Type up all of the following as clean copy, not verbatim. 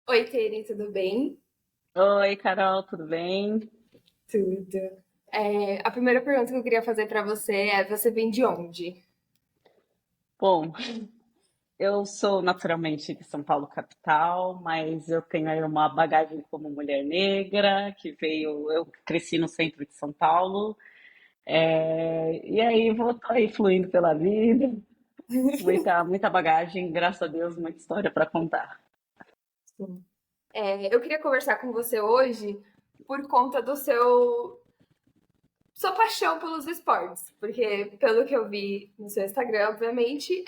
Oi, Tere, tudo bem? Oi, Carol, tudo bem? Tudo. A primeira pergunta que eu queria fazer pra você é: você vem de onde? Bom, eu sou naturalmente de São Paulo, capital, mas eu tenho aí uma bagagem como mulher negra, que veio, eu cresci no centro de São Paulo, e aí tô aí fluindo pela vida, muita bagagem, graças a Deus, muita história para contar. Sim. Eu queria conversar com você hoje por conta do sua paixão pelos esportes, porque pelo que eu vi no seu Instagram, obviamente,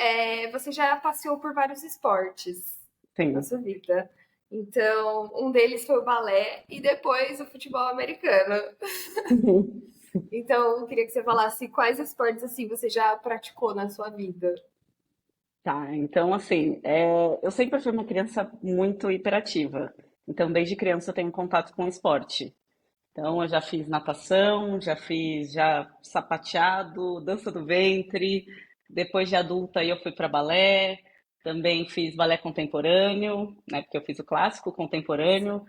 você já passeou por vários esportes na Sim. sua vida. Então, um deles foi o balé e depois o futebol americano. Então, eu queria que você falasse quais esportes assim você já praticou na sua vida. Tá, então assim, eu sempre fui uma criança muito hiperativa. Então, desde criança eu tenho contato com esporte. Então, eu já fiz natação, já sapateado, dança do ventre. Depois de adulta, aí eu fui para balé. Também fiz balé contemporâneo, né? Porque eu fiz o clássico contemporâneo,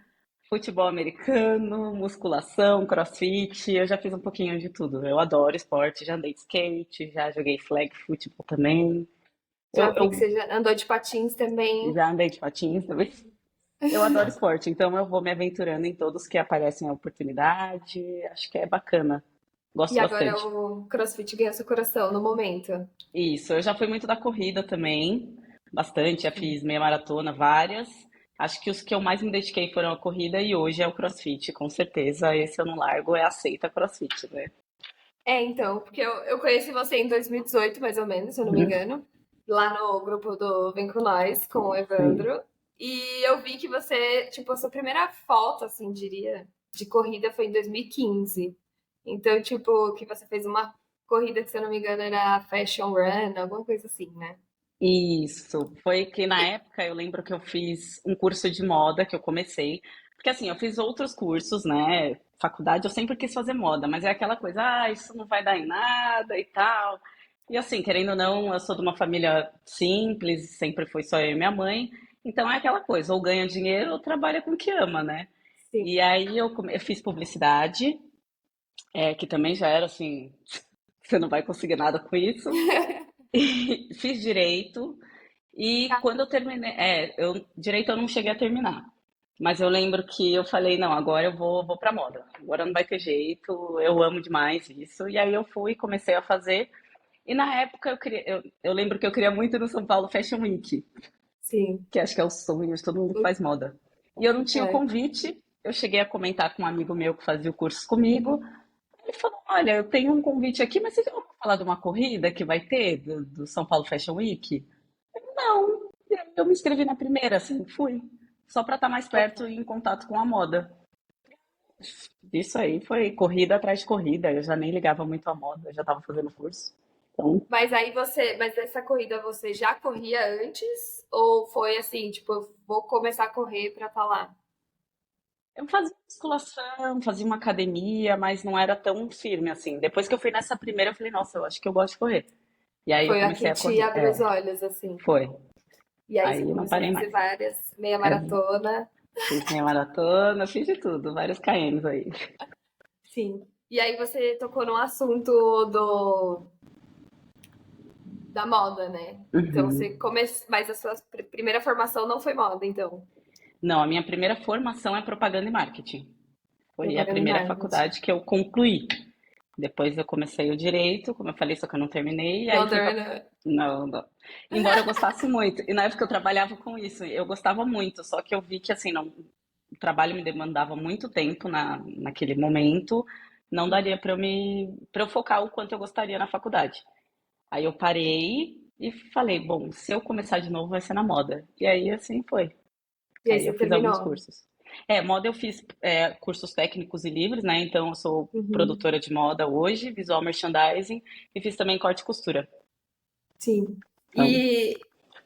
futebol americano, musculação, crossfit. Eu já fiz um pouquinho de tudo. Eu adoro esporte, já andei de skate, já joguei flag futebol também. Já Eu, vi que eu você já andou de patins também. já andei de patins também. Eu adoro esporte, então eu vou me aventurando em todos que aparecem a oportunidade. Acho que é bacana. E Gosto agora bastante. o CrossFit ganhou seu coração no momento. Isso, eu já fui muito da corrida também, bastante. Já fiz meia maratona, várias. Acho que os que eu mais me dediquei foram a corrida e hoje é o CrossFit, com certeza. Esse eu não largo, é aceita CrossFit, né? Então, porque eu conheci você em 2018, mais ou menos, se eu não me Uhum. engano, lá no grupo do Vem Com Nós, com o Sim. Evandro. E eu vi que você, tipo, a sua primeira foto, assim, diria, de corrida foi em 2015. Então, tipo, que você fez uma corrida que, se eu não me engano, era Fashion Run, alguma coisa assim, né? Isso, foi que na época eu lembro que eu fiz um curso de moda que eu comecei, porque assim, eu fiz outros cursos, né? Faculdade eu sempre quis fazer moda, mas é aquela coisa, isso não vai dar em nada e tal. E assim, querendo ou não, eu sou de uma família simples, sempre foi só eu e minha mãe, então é aquela coisa, ou ganha dinheiro ou trabalha com o que ama, né? Sim. E aí eu fiz publicidade, que também já era assim, você não vai conseguir nada com isso. Fiz direito, e quando eu terminei, direito eu não cheguei a terminar. Mas eu lembro que eu falei, não, agora vou pra moda. Agora não vai ter jeito, eu amo demais isso. E aí eu fui, comecei a fazer. E na época eu lembro que eu queria muito ir no São Paulo Fashion Week, Sim. que acho que é o sonho de todo mundo que faz moda. E eu não tinha o É. convite, eu cheguei a comentar com um amigo meu que fazia o curso comigo. Ele falou, olha, eu tenho um convite aqui, mas você já ouviu falar de uma corrida que vai ter do São Paulo Fashion Week? Não, eu me inscrevi na primeira, assim, fui. Só para estar mais perto e em contato com a moda. Isso aí foi corrida atrás de corrida, eu já nem ligava muito à moda, eu já estava fazendo curso. Então, Mas essa corrida você já corria antes? Ou foi assim, tipo, eu vou começar a correr pra estar lá? eu fazia musculação, fazia uma academia, mas não era tão firme assim. Depois que eu fui nessa primeira, eu falei, nossa, eu acho que eu gosto de correr. E aí eu Foi a comecei que a te correr. abriu os olhos, assim. Foi. E aí você Aí não começou a parei fazer mais. várias meia É, maratona. fiz minha maratona, fiz de tudo, vários KMs aí. Sim. E aí você tocou no assunto da moda, né? Então você Uhum. começou. Mas a sua primeira formação não foi moda, então. Não, a minha primeira formação é propaganda e marketing. Foi a Propaganda e primeira marketing. faculdade que eu concluí. Depois eu comecei o direito, como eu falei, só que eu não terminei, e aí Não, fui para. Dorna. Não, não. Embora eu gostasse muito, e na época eu trabalhava com isso, eu gostava muito, só que eu vi que assim, não, o trabalho me demandava muito tempo naquele momento, não daria para eu focar o quanto eu gostaria na faculdade. Aí eu parei e falei, bom, se eu começar de novo vai ser na moda. E aí assim foi. E aí Aí eu você fiz alguns terminou. cursos. Moda eu fiz cursos técnicos e livres, né? Então eu sou Uhum. produtora de moda hoje, visual merchandising, e fiz também corte e costura. Sim. Então, E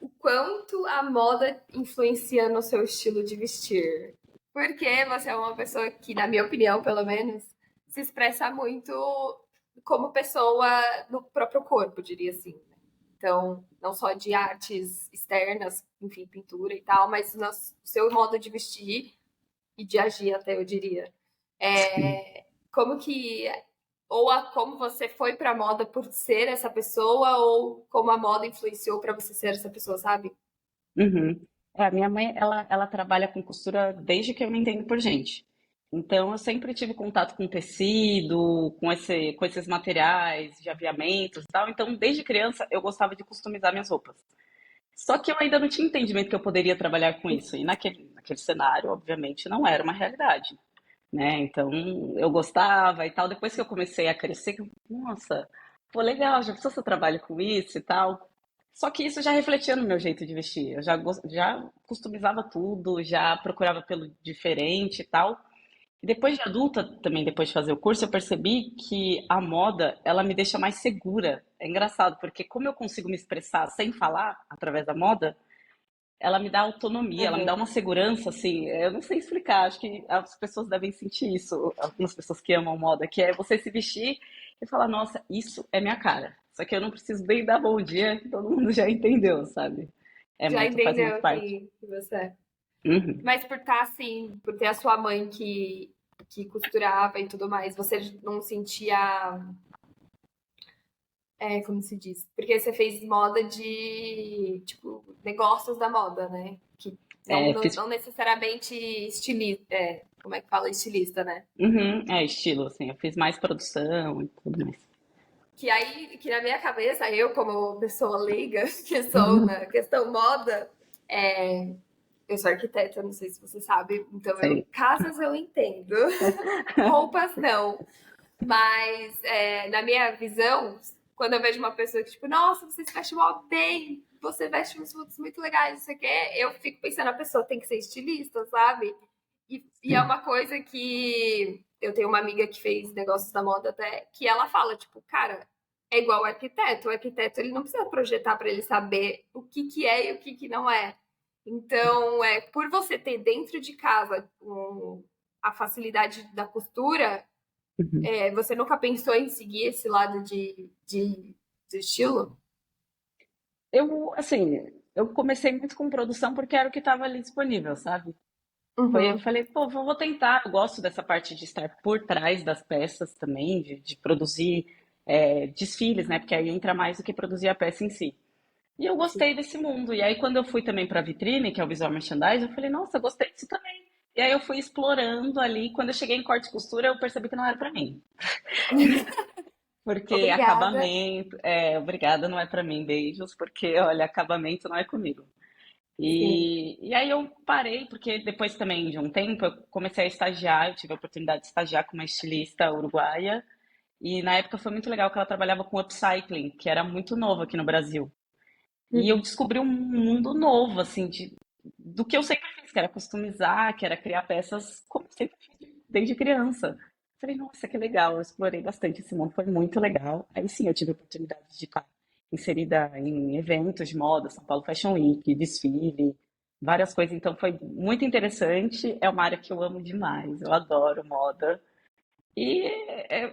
o quanto a moda influencia no seu estilo de vestir? Porque você é uma pessoa que, na minha opinião, pelo menos, se expressa muito como pessoa no próprio corpo, diria assim. Então, não só de artes externas, enfim, pintura e tal, mas no seu modo de vestir e de agir, até eu diria. Sim. Como que como você foi para a moda por ser essa pessoa ou como a moda influenciou para você ser essa pessoa, sabe? Uhum. A minha mãe, ela trabalha com costura desde que eu me entendo por gente. Então, eu sempre tive contato com tecido, com esses materiais de aviamentos e tal. Então, desde criança, eu gostava de customizar minhas roupas. Só que eu ainda não tinha entendimento que eu poderia trabalhar com isso. E naquele cenário, obviamente, não era uma realidade, né? Então, eu gostava e tal. Depois que eu comecei a crescer, nossa, pô, legal, já pensou se eu trabalho com isso e tal? Só que isso já refletia no meu jeito de vestir. Eu já customizava tudo, já procurava pelo diferente e tal. E depois de adulta, também depois de fazer o curso, eu percebi que a moda, ela me deixa mais segura. É engraçado, porque como eu consigo me expressar sem falar através da moda, ela me dá autonomia, ela me dá Uhum. uma segurança, assim, eu não sei explicar, acho que as pessoas devem sentir isso, algumas pessoas que amam moda, que é você se vestir e falar, nossa, isso é minha cara. Só que eu não preciso nem dar bom dia, que todo mundo já entendeu, sabe? Já Faz muito entendeu parte. que você é. Uhum. Mas por estar assim, por ter a sua mãe que costurava e tudo mais, você não sentia, como se diz? Porque você fez moda de, tipo, negócios da moda, né? Que É, não necessariamente estilista, como é que fala estilista, né? estilo, assim, eu fiz mais produção e tudo mais. Que aí, que na minha cabeça, eu como pessoa leiga, que sou na questão moda, é, eu sou arquiteta, não sei se você sabe, então Sei. casas eu entendo, roupas não. Mas na minha visão, quando eu vejo uma pessoa que, tipo, nossa, você se veste mal bem, você veste uns looks muito legais, não sei o quê, eu fico pensando, a pessoa tem que ser estilista, sabe? E é Sim. uma coisa que eu tenho uma amiga que fez negócios da moda até, que ela fala, tipo, cara, é igual o arquiteto ele não precisa projetar para ele saber o que que é e o que que não é. Então, por você ter dentro de casa a facilidade da costura, Uhum. você nunca pensou em seguir esse lado de estilo? Assim, eu comecei muito com produção porque era o que estava ali disponível, sabe? Eu Uhum. falei, pô, vou tentar. Eu gosto dessa parte de estar por trás das peças também, de produzir desfiles, né? Porque aí entra mais do que produzir a peça em si. E eu Sim. gostei desse mundo. E aí, quando eu fui também para a vitrine, que é o visual merchandising, eu falei, nossa, eu gostei disso também. E aí eu fui explorando ali. Quando eu cheguei em corte e costura, eu percebi que não era para mim. Porque Obrigada. acabamento, obrigada, não é para mim, beijos, porque olha, acabamento não é comigo. Sim. E aí eu parei, porque depois também de um tempo eu comecei a estagiar, eu tive a oportunidade de estagiar com uma estilista uruguaia, e na época foi muito legal que ela trabalhava com upcycling, que era muito novo aqui no Brasil. E eu Uhum. descobri um mundo novo, assim, do que eu sempre fiz, que era customizar, que era criar peças como eu sempre fiz desde criança. Falei, nossa, que legal, eu explorei bastante esse mundo, foi muito legal. Aí sim, eu tive a oportunidade de estar inserida em eventos de moda, São Paulo Fashion Week, desfile, várias coisas. Então foi muito interessante, é uma área que eu amo demais, eu adoro moda. E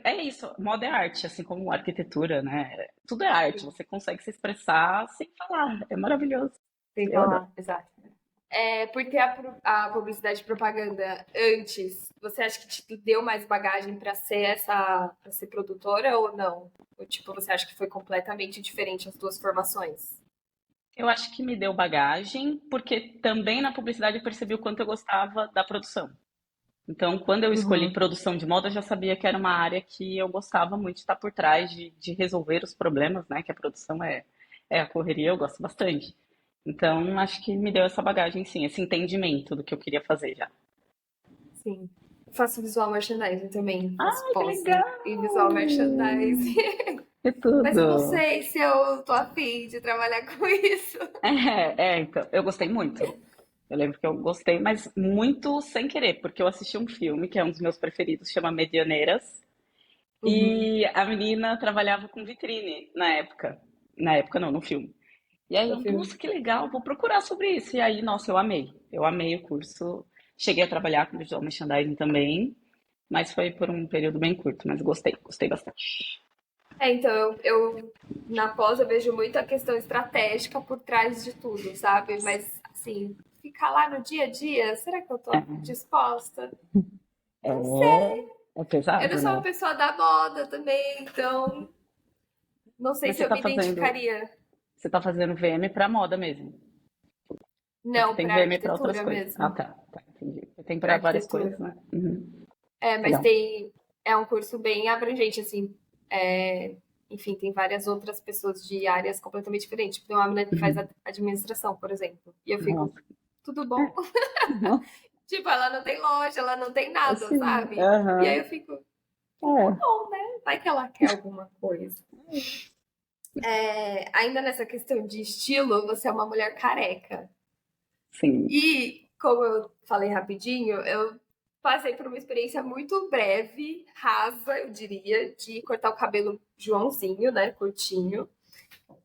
é isso, moda é arte, assim como arquitetura, né? Tudo é arte, Sim. você consegue se expressar sem falar, é maravilhoso. Sem Eu adoro. falar, exato. Por ter a publicidade e propaganda antes, você acha que te deu mais bagagem para ser para ser produtora ou não? Ou tipo, você acha que foi completamente diferente as duas formações? Eu acho que me deu bagagem, porque também na publicidade eu percebi o quanto eu gostava da produção. Então, quando eu escolhi Uhum. produção de moda, eu já sabia que era uma área que eu gostava muito de estar por trás, de resolver os problemas, né? Que a produção é a correria, eu gosto bastante. Então, acho que me deu essa bagagem, sim, esse entendimento do que eu queria fazer já. Sim. Eu faço visual merchandising também, faço Ai, que pós legal! em visual merchandising. É Mas eu não tudo! sei se eu tô afim de trabalhar com isso. Então, eu gostei muito. Eu lembro que eu gostei, mas muito sem querer, porque eu assisti um filme que é um dos meus preferidos, chama Medianeiras, Uhum. e a menina trabalhava com vitrine na época. Na época não, no filme. E aí No eu, filme. nossa, que legal, vou procurar sobre isso. E aí, nossa, eu amei. Eu amei o curso. Cheguei a trabalhar com visual merchandising também, mas foi por um período bem curto, mas gostei, gostei bastante. Então, na pós eu vejo muito a questão estratégica por trás de tudo, sabe? Mas, assim, ficar lá no dia a dia, será que eu tô disposta? Não sei. É, é Eu não pesado, sou uma né? pessoa da moda também, então não sei Mas se eu me identificaria. você tá fazendo VM pra moda mesmo. Porque Não, tem para VM pra outras arquitetura coisas. Ah, mesmo. tá, entendi. Tem Para pra várias coisas, arquitetura. né? Uhum. Mas Legal. é um curso bem abrangente, assim. é, Enfim, tem várias outras pessoas de áreas completamente diferentes. Tipo, tem uma menina que faz Uhum. administração, por exemplo. E eu fico, Nossa. tudo bom? Nossa, Tipo, ela não tem loja, ela não tem nada, assim, sabe? E aí aham. eu fico, tá É, bom, né? Vai que ela quer alguma coisa. Ainda nessa questão de estilo, você é uma mulher careca. sim. E, como eu falei rapidinho, eu passei por uma experiência muito breve, rasa, eu diria, de cortar o cabelo Joãozinho, né, curtinho.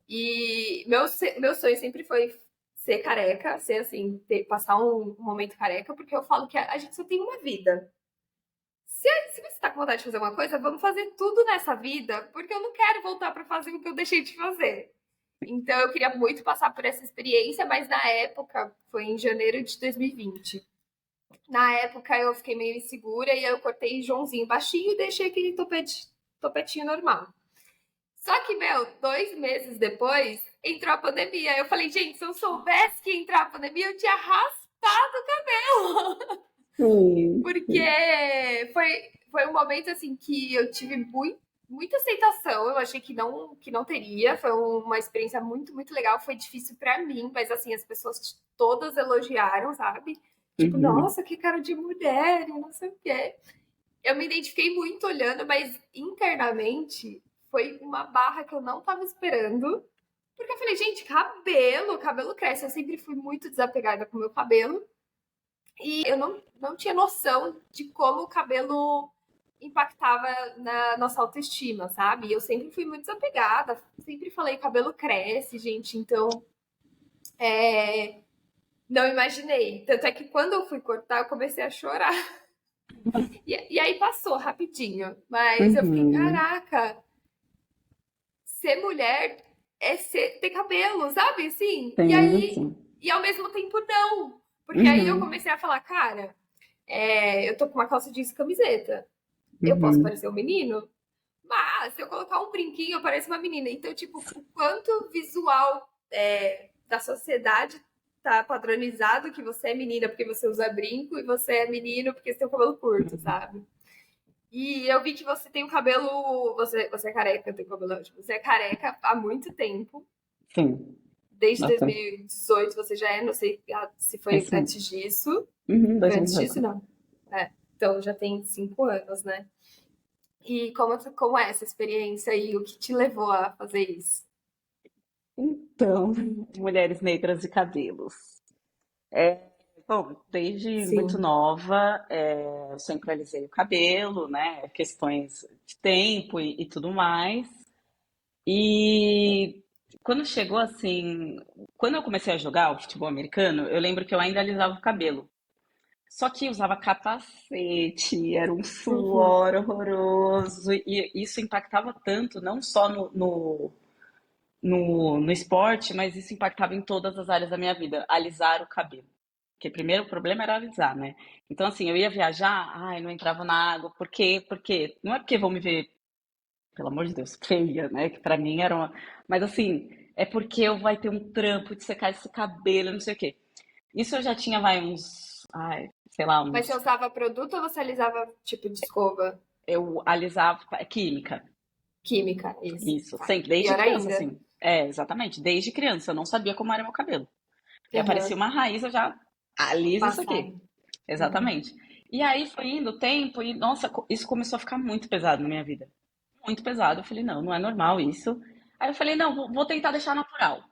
E meu sonho sempre foi ser careca, ser assim, passar um momento careca, porque eu falo que a gente só tem uma vida. Se você tá com vontade de fazer uma coisa, vamos fazer tudo nessa vida, porque eu não quero voltar para fazer o que eu deixei de fazer. Então eu queria muito passar por essa experiência, mas na época, foi em janeiro de 2020. Na época eu fiquei meio insegura e eu cortei Joãozinho baixinho e deixei aquele topetinho normal. Só que, meu, 2 meses depois, entrou a pandemia. Eu falei, gente, se eu soubesse que ia entrar a pandemia, eu tinha raspado o cabelo. Sim, sim. Porque foi um momento, assim, que eu tive muita aceitação. Eu achei que não teria. Foi uma experiência muito, muito legal. Foi difícil pra mim, mas, assim, as pessoas todas elogiaram, sabe? Tipo, Uhum. nossa, que cara de mulher, e não sei o quê. Eu me identifiquei muito olhando, mas internamente foi uma barra que eu não tava esperando. Porque eu falei, gente, cabelo cresce. Eu sempre fui muito desapegada com o meu cabelo. E eu não tinha noção de como o cabelo impactava na nossa autoestima, sabe? E eu sempre fui muito desapegada. Sempre falei, cabelo cresce, gente. Então, não imaginei. Tanto é que quando eu fui cortar, eu comecei a chorar. E aí passou rapidinho. Mas eu fiquei, Uhum. caraca, ser mulher ter cabelo, sabe? Assim. Sim, sim. E ao mesmo tempo não. Porque aí eu Uhum. comecei a falar, cara, eu tô com uma calça jeans e camiseta. Eu posso Uhum. parecer um menino? Mas se eu colocar um brinquinho, eu pareço uma menina. Então, tipo, o quanto o visual da sociedade tá padronizado que você é menina porque você usa brinco e você é menino porque você tem o cabelo curto, sabe? E eu vi que você tem o cabelo. Você é careca, eu tenho cabelo. Tipo, você é careca há muito tempo. Sim, Desde bastante. 2018 você já é, não sei se foi Isso mesmo. antes disso. Uhum, Foi 2 anos antes disso, atrás. não. Então já tem 5 anos, né? E como é essa experiência aí? O que te levou a fazer isso? Então, mulheres negras e cabelos. É, bom, desde muito Sim. nova, eu sempre alisei o cabelo, né? Questões de tempo e tudo mais. E quando chegou assim, quando eu comecei a jogar o futebol americano, eu lembro que eu ainda alisava o cabelo. Só que usava capacete, era um Uhum. suor horroroso, e isso impactava tanto, não só no esporte, mas isso impactava em todas as áreas da minha vida, alisar o cabelo. Porque primeiro o problema era alisar, né? Então, assim, eu ia viajar, ai, não entrava na água. Por quê? Porque não é porque vão me ver, pelo amor de Deus, feia, né? Que pra mim era uma. Mas assim, é porque eu vai ter um trampo de secar esse cabelo, não sei o quê. Isso eu já tinha, vai, uns, ai, sei lá, Mas você uns. usava produto ou você alisava tipo de escova? Eu alisava química. Química, isso. Isso, Tá. sempre, desde Pior criança, ainda. assim. É, exatamente, desde criança. Eu não sabia como era meu cabelo. Porque aparecia Aham. uma raiz, eu já aliso isso Passava. aqui. Uhum. Exatamente. E aí foi indo o tempo e, nossa, isso começou a ficar muito pesado na minha vida. Muito pesado. Eu falei, não, não é normal isso. Aí eu falei, não, vou tentar deixar natural.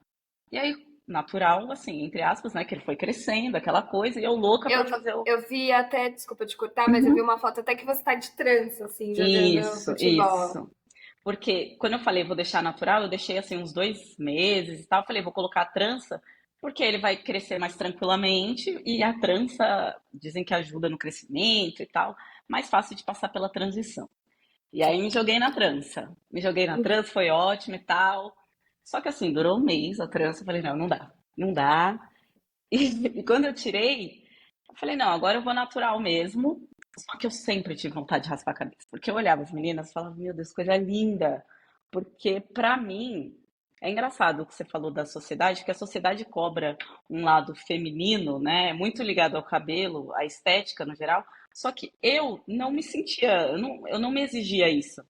E aí, natural, assim, entre aspas, né? Que ele foi crescendo, aquela coisa, e eu louca pra Eu, fazer o. eu vi até, desculpa te cortar, mas eu vi Uhum. uma foto até que você tá de trança, assim, jogando Isso, futebol. isso. Porque quando eu falei vou deixar natural, eu deixei assim uns 2 meses e tal. Eu falei, vou colocar a trança, porque ele vai crescer mais tranquilamente e a trança dizem que ajuda no crescimento e tal, mais fácil de passar pela transição. E aí me joguei na trança. Me joguei na trança, foi ótimo e tal. Só que assim, durou um mês a trança. Eu falei, não, não dá. Não dá. E quando eu tirei, eu falei, não, agora eu vou natural mesmo. Só que eu sempre tive vontade de raspar a cabeça. Porque eu olhava as meninas e falava, meu Deus, coisa linda. Porque pra mim, é engraçado o que você falou da sociedade, que a sociedade cobra um lado feminino, né? Muito ligado ao cabelo, à estética no geral. Só que eu não me sentia, eu não me exigia isso,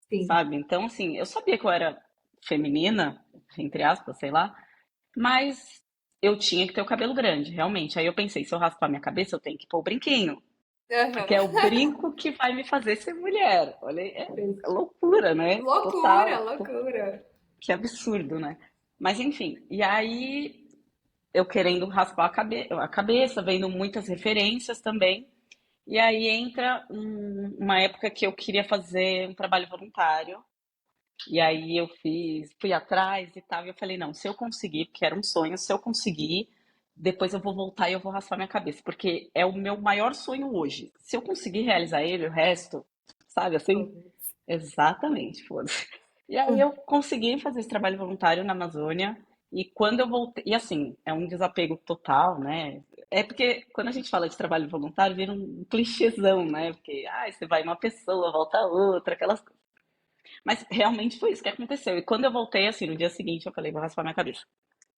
Sim. sabe? Então, assim, eu sabia que eu era feminina, entre aspas, sei lá, mas eu tinha que ter o cabelo grande, realmente. Aí eu pensei, se eu raspar minha cabeça, eu tenho que pôr o brinquinho, porque é o Aham. brinco que vai me fazer ser mulher. Olha, é loucura, né? Loucura, Total. loucura. Que absurdo, né? Mas enfim, e aí eu querendo raspar a cabeça, vendo muitas referências também. E aí entra uma época que eu queria fazer um trabalho voluntário. E aí eu fui atrás e tal, e eu falei, não, se eu conseguir, porque era um sonho, se eu conseguir, depois eu vou voltar e eu vou raspar minha cabeça, porque é o meu maior sonho hoje. Se eu conseguir realizar ele, o resto, sabe, assim, exatamente, foda-se. E aí eu consegui fazer esse trabalho voluntário na Amazônia, e quando eu voltei, e assim, é um desapego total, né? É porque quando a gente fala de trabalho voluntário, vira um clichêzão, né? Porque, você vai uma pessoa, volta outra, aquelas. Mas realmente foi isso que aconteceu. E quando eu voltei, assim, no dia seguinte, eu falei, vou raspar minha cabeça.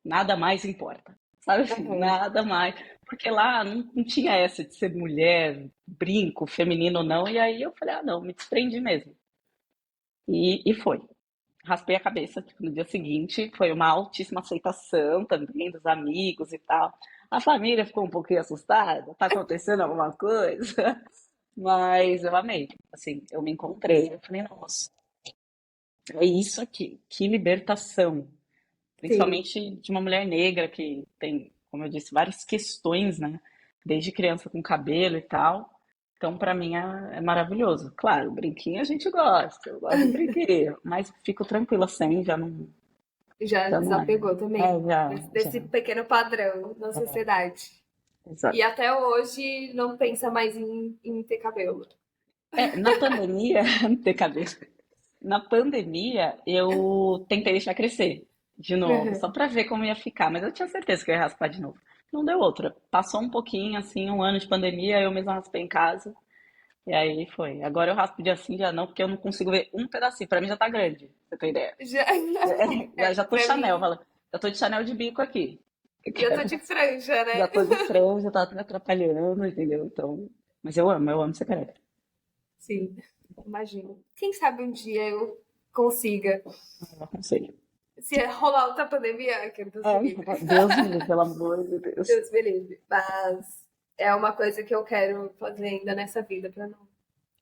Nada mais importa. Sabe assim, Aham. nada mais. Porque lá não tinha essa de ser mulher, brinco, feminino ou não. E aí eu falei, não, me desprendi mesmo. E foi. Raspei a cabeça, tipo, no dia seguinte. Foi uma altíssima aceitação também dos amigos e tal. A família ficou um pouquinho assustada. Tá acontecendo alguma coisa? Mas eu amei. Assim, eu me encontrei. Eu falei, nossa, é isso aqui. Que libertação. Sim. Principalmente de uma mulher negra que tem, como eu disse, várias questões, né? Desde criança com cabelo e tal. Então, pra mim, é maravilhoso. Claro, brinquinho a gente gosta, eu gosto de brinquinho, mas fico tranquila sem, Já já não é. desapegou também desse Já. pequeno padrão na sociedade. E Exato. até hoje não pensa mais em ter cabelo. Na pandemia, não ter cabelo. Na pandemia, eu tentei deixar crescer de novo, só Uhum. pra ver como ia ficar, mas eu tinha certeza que eu ia raspar de novo. Não deu outra. Passou um pouquinho, assim, um ano de pandemia, eu mesma raspei em casa, e aí foi. Agora eu raspo dia sim, dia não, porque eu não consigo ver um pedacinho. Pra mim já tá grande, pra você ter ideia. Já, Já tô pra Chanel, mim, fala. Já tô de Chanel de bico aqui. Eu já tô quero- de franja, Já né? tô de franja, tá me atrapalhando, entendeu? Então, mas eu amo ser careca. Sim, imagino. Quem sabe um dia eu consiga. Eu aconselho. Se rolar outra pandemia, que Deus me livre. Deus me livre, pelo amor de Deus. Deus me livre. Mas é uma coisa que eu quero fazer ainda nessa vida pra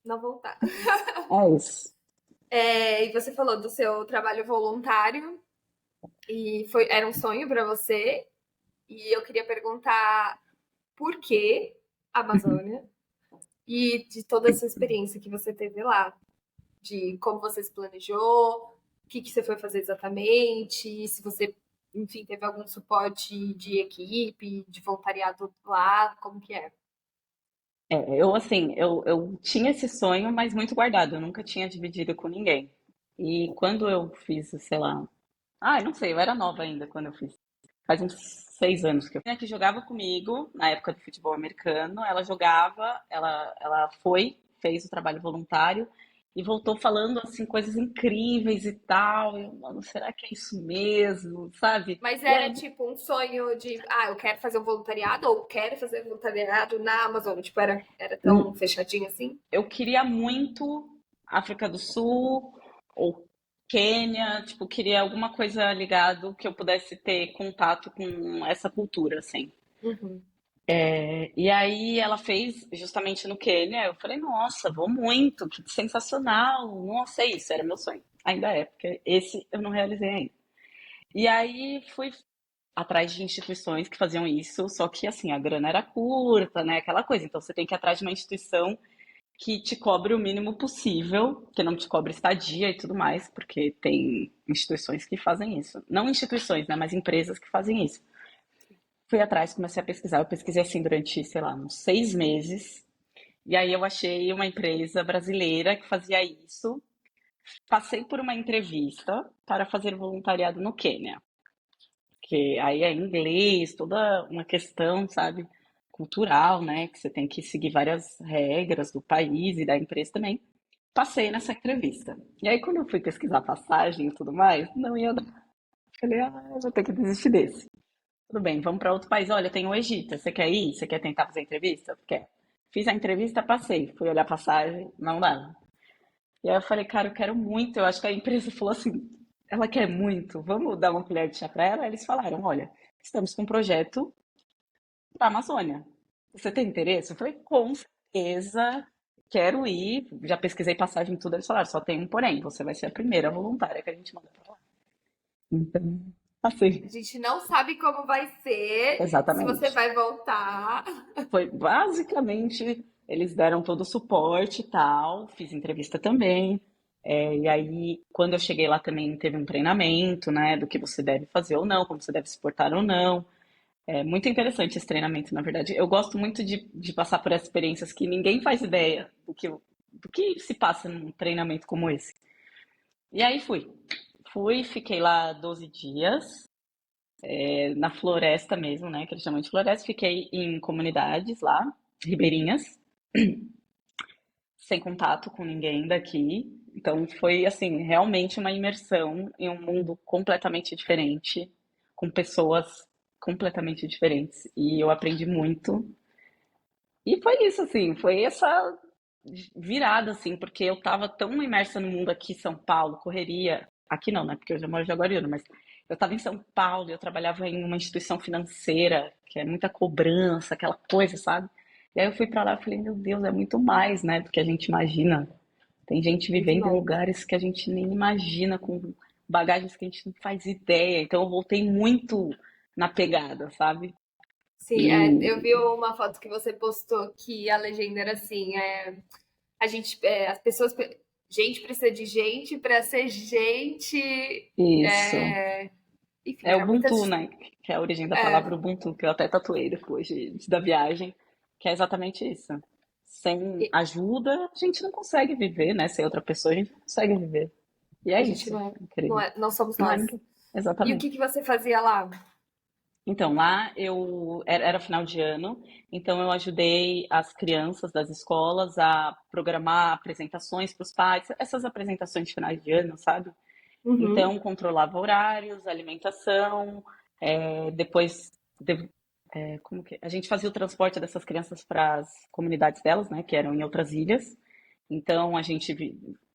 não voltar. É isso. E você falou do seu trabalho voluntário e era um sonho pra você. E eu queria perguntar por que Amazônia e de toda essa experiência que você teve lá, de como você se planejou, o que você foi fazer exatamente, se você, enfim, teve algum suporte de equipe, de voluntariado lá, como que é? Eu assim, eu tinha esse sonho, mas muito guardado. Eu nunca tinha dividido com ninguém. E quando eu fiz, sei lá, não sei, eu era nova ainda quando eu fiz. Faz uns 6 anos que eu. A que jogava comigo na época do futebol americano, ela jogava, ela fez o trabalho voluntário e voltou falando assim coisas incríveis e tal. Eu, mano, será que é isso mesmo, sabe? Mas E era aí tipo um sonho de, eu quero fazer um voluntariado ou quero fazer voluntariado na Amazônia. Tipo, era tão fechadinho assim? eu queria muito África do Sul ou Quênia, tipo, queria alguma coisa ligado que eu pudesse ter contato com essa cultura, assim. Uhum. E aí ela fez justamente no Quênia, eu falei, nossa, vou muito, que sensacional, nossa, é isso, era meu sonho. Ainda é, porque esse eu não realizei ainda. E aí fui atrás de instituições que faziam isso, só que assim, a grana era curta, né, aquela coisa, então você tem que ir atrás de uma instituição que te cobre o mínimo possível, que não te cobre estadia e tudo mais, porque tem instituições que fazem isso. Não instituições, né, mas empresas que fazem isso. Fui atrás, comecei a pesquisar. Eu pesquisei assim durante, sei lá, uns 6 meses. E aí eu achei uma empresa brasileira que fazia isso. Passei por uma entrevista para fazer voluntariado no Quênia, que aí é inglês, toda uma questão, sabe, cultural, né, que você tem que seguir várias regras do país e da empresa também. Passei nessa entrevista. E aí, quando eu fui pesquisar passagem e tudo mais, não ia dar. Falei, eu vou ter que desistir desse. Tudo bem, vamos para outro país. Olha, tem o Egito. Você quer ir? Você quer tentar fazer a entrevista? Quer? Fiz a entrevista, passei. Fui olhar a passagem, não dava. E aí eu falei, cara, eu quero muito. Eu acho que a empresa falou assim, ela quer muito. Vamos dar uma colher de chá para ela? Aí eles falaram, olha, estamos com um projeto para a Amazônia. Você tem interesse? Eu falei, com certeza, quero ir. Já pesquisei passagem e tudo. Eles falaram, só tem um porém, você vai ser a primeira voluntária que a gente manda para lá. Então, A assim, gente não sabe como vai ser, se você exatamente. vai voltar. Foi basicamente, eles deram todo o suporte e tal, fiz entrevista também. E aí, quando eu cheguei lá também teve um treinamento, né, do que você deve fazer ou não, como você deve se portar ou não. É muito interessante esse treinamento, na verdade. Eu gosto muito de passar por experiências que ninguém faz ideia do que se passa num treinamento como esse. E aí fui. Fui, fiquei lá 12 dias, na floresta mesmo, né, que eles chamam de floresta. Fiquei em comunidades lá, ribeirinhas, sem contato com ninguém daqui. Então foi assim, realmente uma imersão em um mundo completamente diferente, com pessoas completamente diferentes. E eu aprendi muito. E foi isso, assim, foi essa virada, assim, porque eu tava tão imersa no mundo aqui, São Paulo, correria. Aqui não, né? Porque eu já moro em Jaguariúna, mas eu tava em São Paulo, eu trabalhava em uma instituição financeira, que é muita cobrança, aquela coisa, sabe? E aí eu fui pra lá e falei, meu Deus, é muito mais, né, do que a gente imagina. Tem gente Muito vivendo em mais. lugares que a gente nem imagina, com bagagens que a gente não faz ideia. Então eu voltei muito na pegada, sabe? Sim, eu E vi uma foto que você postou que a legenda era assim, as pessoas, gente precisa de gente para ser gente, isso. é, enfim, É era Ubuntu, muitas, né? Que é a origem da palavra é, Ubuntu, que eu até tatuei depois da viagem, que é exatamente isso. Sem e ajuda, a gente não consegue viver, né? Sem outra pessoa, a gente não consegue viver. E é a gente isso, não é, incrível. não somos Não é nós. ninguém. E o Exatamente. que você fazia lá? Então, lá era final de ano, então eu ajudei as crianças das escolas a programar apresentações para os pais, essas apresentações de final de ano, sabe? Uhum. Então, controlava horários, alimentação, depois como que a gente fazia o transporte dessas crianças para as comunidades delas, né, que eram em outras ilhas. Então, a gente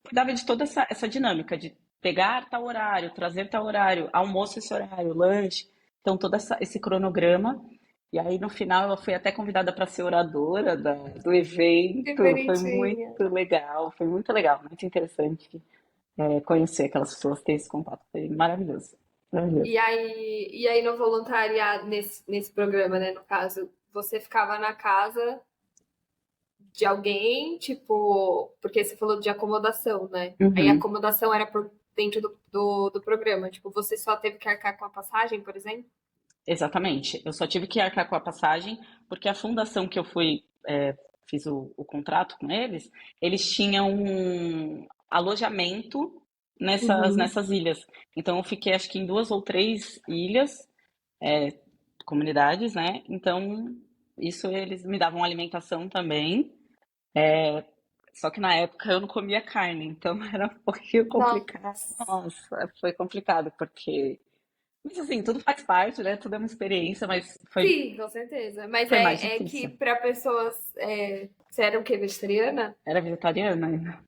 cuidava de toda essa dinâmica de pegar tal horário, trazer tal horário, almoço esse horário, lanche. Então, todo esse cronograma. E aí, no final, eu fui até convidada para ser oradora do Que evento. bonitinha. Foi muito legal, muito interessante conhecer aquelas pessoas, ter esse contato. Foi maravilhoso. Maravilhoso. E aí no voluntariado, nesse programa, né, no caso, você ficava na casa de alguém, tipo, porque você falou de acomodação, né? Aí a Uhum. acomodação era por dentro do programa, tipo, você só teve que arcar com a passagem, por exemplo? Exatamente. Eu só tive que arcar com a passagem, porque a fundação que eu fui, fiz o contrato com eles, eles tinham um alojamento Uhum. nessas ilhas. Então eu fiquei acho que em duas ou três ilhas, comunidades, né? Então, isso eles me davam alimentação também. Só que na época eu não comia carne, então era um pouquinho complicado. Nossa. Nossa, foi complicado, porque. Mas assim, tudo faz parte, né? Tudo é uma experiência, mas Sim, com certeza. Mas foi mais é que difícil. para pessoas. Você era o quê? Vegetariana? Era vegetariana ainda.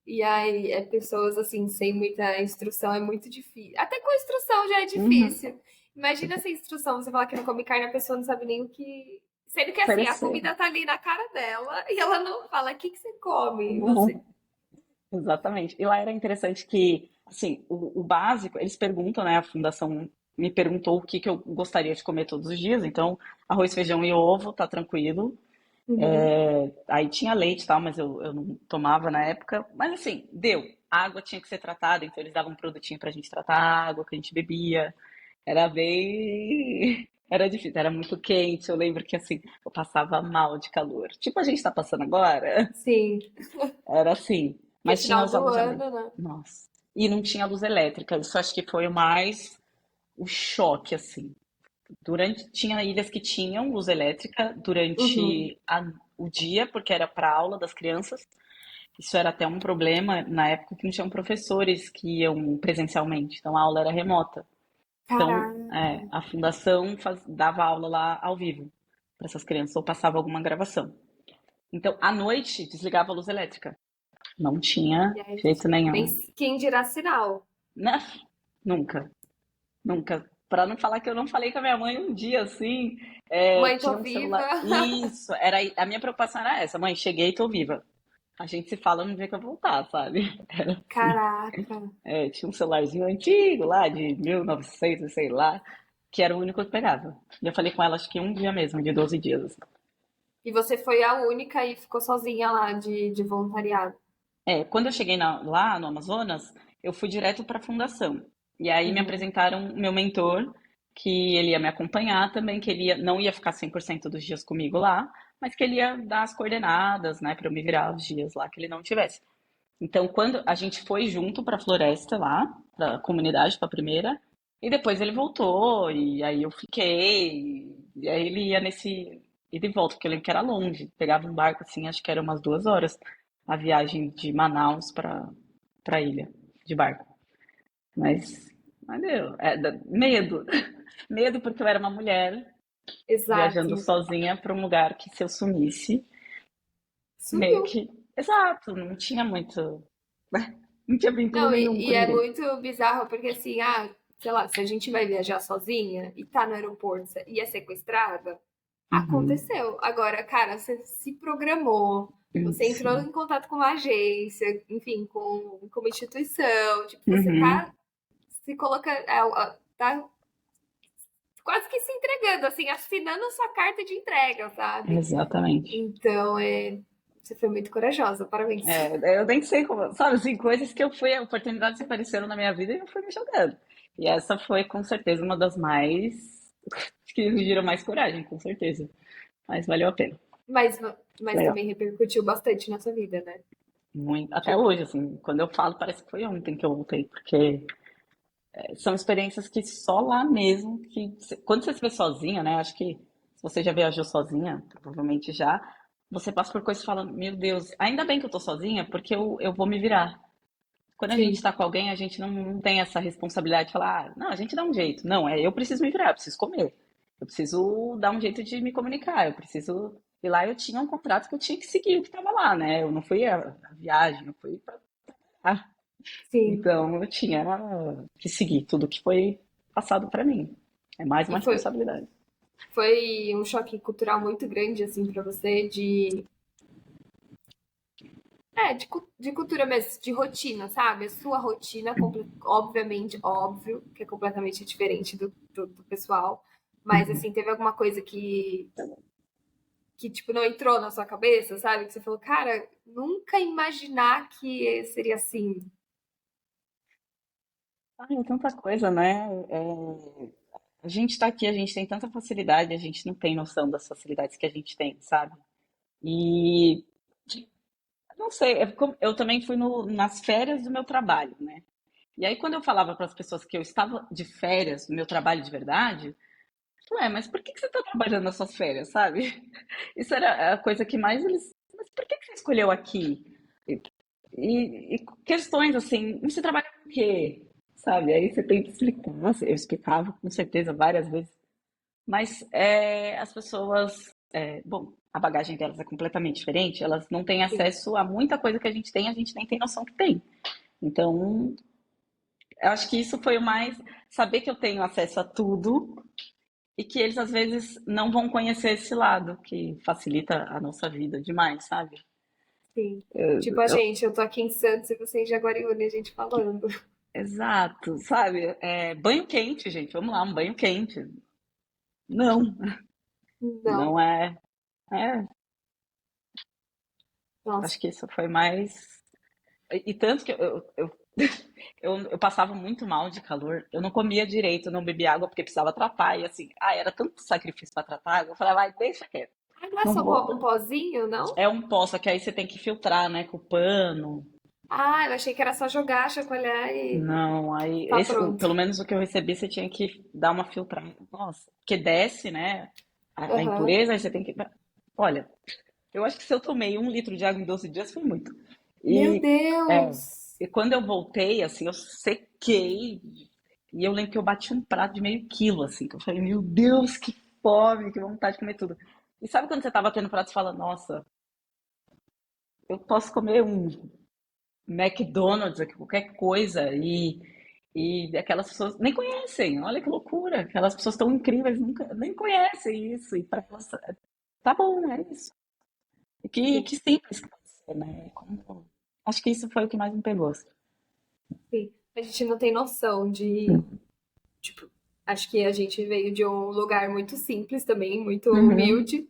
E aí, pessoas assim, sem muita instrução é muito difícil. Até com instrução já é Uhum. difícil. Imagina sem instrução, você falar que não come carne, a pessoa não sabe nem o que. Sendo que assim, a Oferecer. comida tá ali na cara dela e ela não fala o que você come. Você. Uhum. Exatamente. E lá era interessante que, assim, o básico, eles perguntam, né? A fundação me perguntou o que que eu gostaria de comer todos os dias. Então, arroz, feijão e ovo, tá tranquilo. Uhum. Aí tinha leite e tal, mas eu não tomava na época. Mas assim, deu. A água tinha que ser tratada, então eles davam um produtinho pra gente tratar a água que a gente bebia. Era bem. Era difícil, era muito quente. Eu lembro que assim, eu passava mal de calor. Tipo a gente tá passando agora. Sim, Era assim. porque Mas tinha final os do alojamentos. ano, né? Nossa. E não tinha luz elétrica. Isso acho que foi o mais o choque, assim. Tinha ilhas que tinham luz elétrica Uhum. durante o dia, porque era para aula das crianças. Isso era até um problema na época que não tinham professores que iam presencialmente, então a aula era remota. Então, Caraca. a fundação dava aula lá ao vivo para essas crianças ou passava alguma gravação. Então, à noite, desligava a luz elétrica. Não tinha E aí, jeito nem nenhum. quem dirá sinal. Né? Nunca, nunca. Para não falar que eu não falei com a minha mãe um dia assim, Mãe, tô tinha um viva. celular. Isso, era a minha preocupação era essa, mãe, cheguei e tô viva. A gente se fala no dia que eu voltar, sabe? Era assim. Caraca. Tinha um celularzinho antigo lá, de 1900, sei lá, que era o único que pegava. E eu falei com ela, acho que um dia mesmo, de 12 dias, assim. E você foi a única e ficou sozinha lá de voluntariado. Quando eu cheguei lá no Amazonas, eu fui direto para a fundação. E aí me Uhum. apresentaram o meu mentor, que ele ia me acompanhar também, que não ia ficar 100% dos dias comigo lá, mas que ele ia dar as coordenadas, né, para eu me virar os dias lá que ele não tivesse. Então, quando a gente foi junto para a floresta lá, para a comunidade, para a primeira, e depois ele voltou, e aí eu fiquei, e aí ele ia nesse ida e volta, porque eu lembro que era longe, pegava um barco assim, acho que era umas 2 horas a viagem de Manaus para a ilha de barco. Mas deu, medo, medo porque eu era uma mulher Exato. viajando sozinha para um lugar que se eu sumisse, meio Sumiu. que, exato, não tinha muito, não tinha vínculo Não, nenhum com e é ninguém. muito bizarro porque assim, sei lá, se a gente vai viajar sozinha e tá no aeroporto e é sequestrada, Uhum. aconteceu. Agora, cara, você se programou, você entrou Sim. em contato com uma agência, enfim, com uma instituição, tipo, você Uhum. tá se coloca, tá quase que se entregando, assim, assinando sua carta de entrega, sabe? Exatamente. Então, você foi muito corajosa, parabéns. Eu nem sei como, sabe, assim, coisas que eu fui, oportunidades que apareceram na minha vida e eu fui me jogando. E essa foi com certeza uma das mais, que exigiram mais coragem, com certeza. Mas valeu a pena. Mas, mas Legal. também repercutiu bastante na sua vida, né? Muito. Até hoje, Tipo, assim, quando eu falo, parece que foi ontem que eu voltei, porque são experiências que só lá mesmo, quando você se vê sozinha, né? Acho que se você já viajou sozinha, provavelmente já, você passa por coisas e fala, meu Deus, ainda bem que eu tô sozinha, porque eu vou me virar. Quando a gente sim, está com alguém, a gente não tem essa responsabilidade de falar, não, a gente dá um jeito. Não, eu preciso me virar, eu preciso comer. Eu preciso dar um jeito de me comunicar, eu preciso. E lá eu tinha um contrato que eu tinha que seguir o que estava lá, né? Eu não fui a viagem, eu fui pra. Ah, sim. então eu tinha que seguir tudo que foi passado para mim. É mais E uma responsabilidade. foi um choque cultural muito grande, assim, pra você, de cultura mesmo, de rotina, sabe? A sua rotina, obviamente, óbvio, que é completamente diferente do pessoal. Mas, Uhum. assim, teve alguma coisa que, tipo, não entrou na sua cabeça, sabe? Que você falou, cara, nunca imaginar que seria assim. É tanta coisa, né? A gente está aqui, a gente tem tanta facilidade, a gente não tem noção das facilidades que a gente tem, sabe? E não sei, eu também fui nas férias do meu trabalho, né? E aí, quando eu falava para as pessoas que eu estava de férias do meu trabalho de verdade, ué, mas por que que você está trabalhando nas suas férias, sabe? Isso era a coisa que mais eles. Mas por que que você escolheu aqui? E questões assim, você trabalha com o quê? Sabe? Aí você tem que explicar. Nossa, eu explicava com certeza várias vezes. Mas as pessoas, bom, a bagagem delas é completamente diferente, elas não têm Sim, acesso a muita coisa que a gente nem tem noção que tem. Então, eu acho que isso foi o mais, saber que eu tenho acesso a tudo e que eles às vezes não vão conhecer esse lado que facilita a nossa vida demais, sabe? sim. Eu- Tipo, a eu- gente, eu tô aqui em Santos e você em Jaguariúna, a gente falando. exato, sabe? Banho quente, gente, vamos lá, um banho quente. Não, Não, não é. É, nossa, acho que isso foi mais. E tanto que eu Eu passava muito mal de calor, eu não comia direito, não bebia água porque precisava tratar, e assim, era tanto sacrifício para tratar água, eu falei, vai, deixa quieto, Ah, não é não só vou. um pozinho, não? É um pó, só que aí você tem que filtrar, né, com o pano. Ah, eu achei que era só jogar, chacoalhar e Não, aí, tá pronto. pelo menos o que eu recebi, você tinha que dar uma filtrada. Nossa, porque desce, né, a Aham. impureza, aí você tem que. Olha, eu acho que se eu tomei 1 litro de água em 12 dias foi muito. Meu E, é, Deus! e quando eu voltei, assim, eu sequei. E eu lembro que eu bati um prato de meio quilo, assim, que eu falei, meu Deus, que fome, que vontade de comer tudo. E sabe quando você tá batendo prato e fala, nossa, eu posso comer um McDonald's aqui, qualquer coisa, e aquelas pessoas nem conhecem, olha que loucura, aquelas pessoas tão incríveis, nunca, nem conhecem isso, e para elas, tá bom, é isso. E Sim, que simples que pode ser, né? Acho que isso foi o que mais me pegou. Assim. sim. A gente não tem noção de, tipo, acho que a gente veio de um lugar muito simples também, muito Uhum, humilde.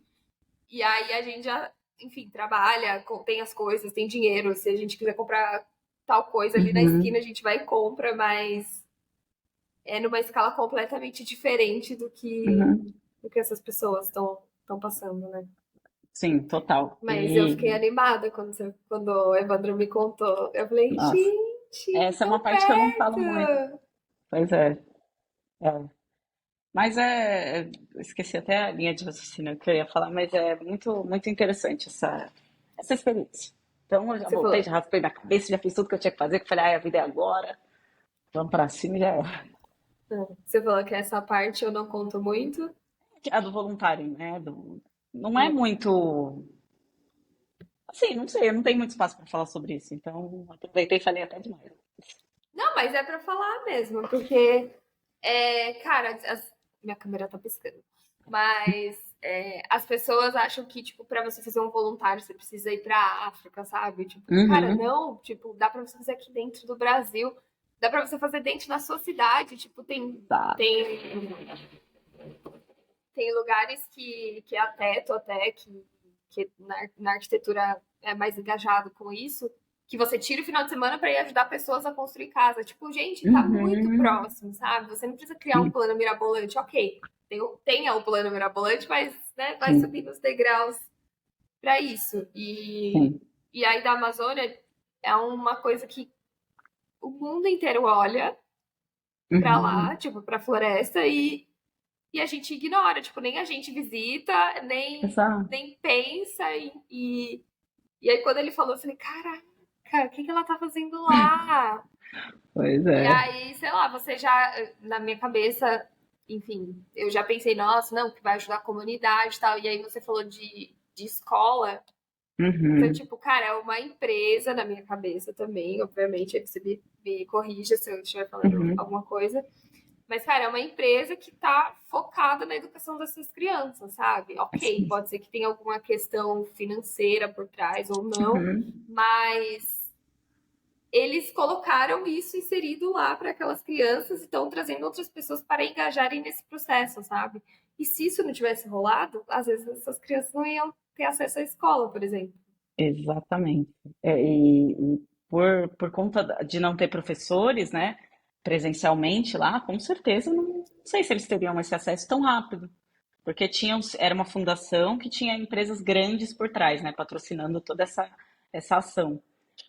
E aí a gente já, enfim, trabalha, tem as coisas, tem dinheiro. Se a gente quiser comprar tal coisa ali na esquina, uhum, a gente vai e compra, mas é numa escala completamente diferente uhum. do que essas pessoas estão passando, né? Sim, total. Mas eu E, fiquei animada quando o Evandro me contou. Eu falei, nossa, gente, essa é uma tão parte que eu não falo muito. perto! Pois é, é. Mas esqueci até a linha de raciocínio que eu ia falar, mas é muito, muito interessante essa experiência. Então eu já Você voltei, falou, já raspei minha cabeça, já fiz tudo que eu tinha que fazer, que eu falei, a vida é agora, vamos pra cima e já é. você falou que essa parte eu não conto muito. A do voluntário, né? Não é muito. Assim, não sei, eu não tenho muito espaço para falar sobre isso, então aproveitei e falei até demais. Não, mas é pra falar mesmo, porque, cara, minha câmera tá piscando. Mas as pessoas acham que, tipo, pra você fazer um voluntário, você precisa ir pra África, sabe? Tipo, cara, Uhum, não, tipo, dá pra você fazer aqui dentro do Brasil, dá pra você fazer dentro da sua cidade, tipo, tá. tem, tem lugares que é a teto até, que na arquitetura é mais engajado com isso, que você tira o final de semana para ir ajudar pessoas a construir casa. Tipo, gente, tá muito Uhum, próximo, sabe? Você não precisa criar um sim, plano mirabolante, ok. Tenha o plano mirabolante, mas né, vai sim, subir nos degraus para isso. sim. E aí da Amazônia é uma coisa que o mundo inteiro olha para lá, Uhum, tipo, pra floresta, e a gente ignora, tipo, nem a gente visita, exato. nem pensa. E aí, quando ele falou, eu falei, caraca, o que que ela tá fazendo lá? Pois E é. aí, sei lá, você já, na minha cabeça, enfim, eu já pensei, nossa, não, que vai ajudar a comunidade e tal. E aí você falou de escola. Então, Uhum, tipo, cara, é uma empresa na minha cabeça também, obviamente. Aí você me corrija se eu estiver falando uhum. alguma coisa. Mas, cara, é uma empresa que está focada na educação dessas crianças, sabe? Ok, Sim. pode ser que tenha alguma questão financeira por trás ou não, Uhum. mas eles colocaram isso inserido lá para aquelas crianças e estão trazendo outras pessoas para engajarem nesse processo, sabe? E se isso não tivesse rolado, às vezes essas crianças não iam ter acesso à escola, por exemplo. Exatamente. E por conta de não ter professores, né, presencialmente lá, com certeza não sei se eles teriam esse acesso tão rápido, porque era uma fundação que tinha empresas grandes por trás, né, patrocinando toda essa ação.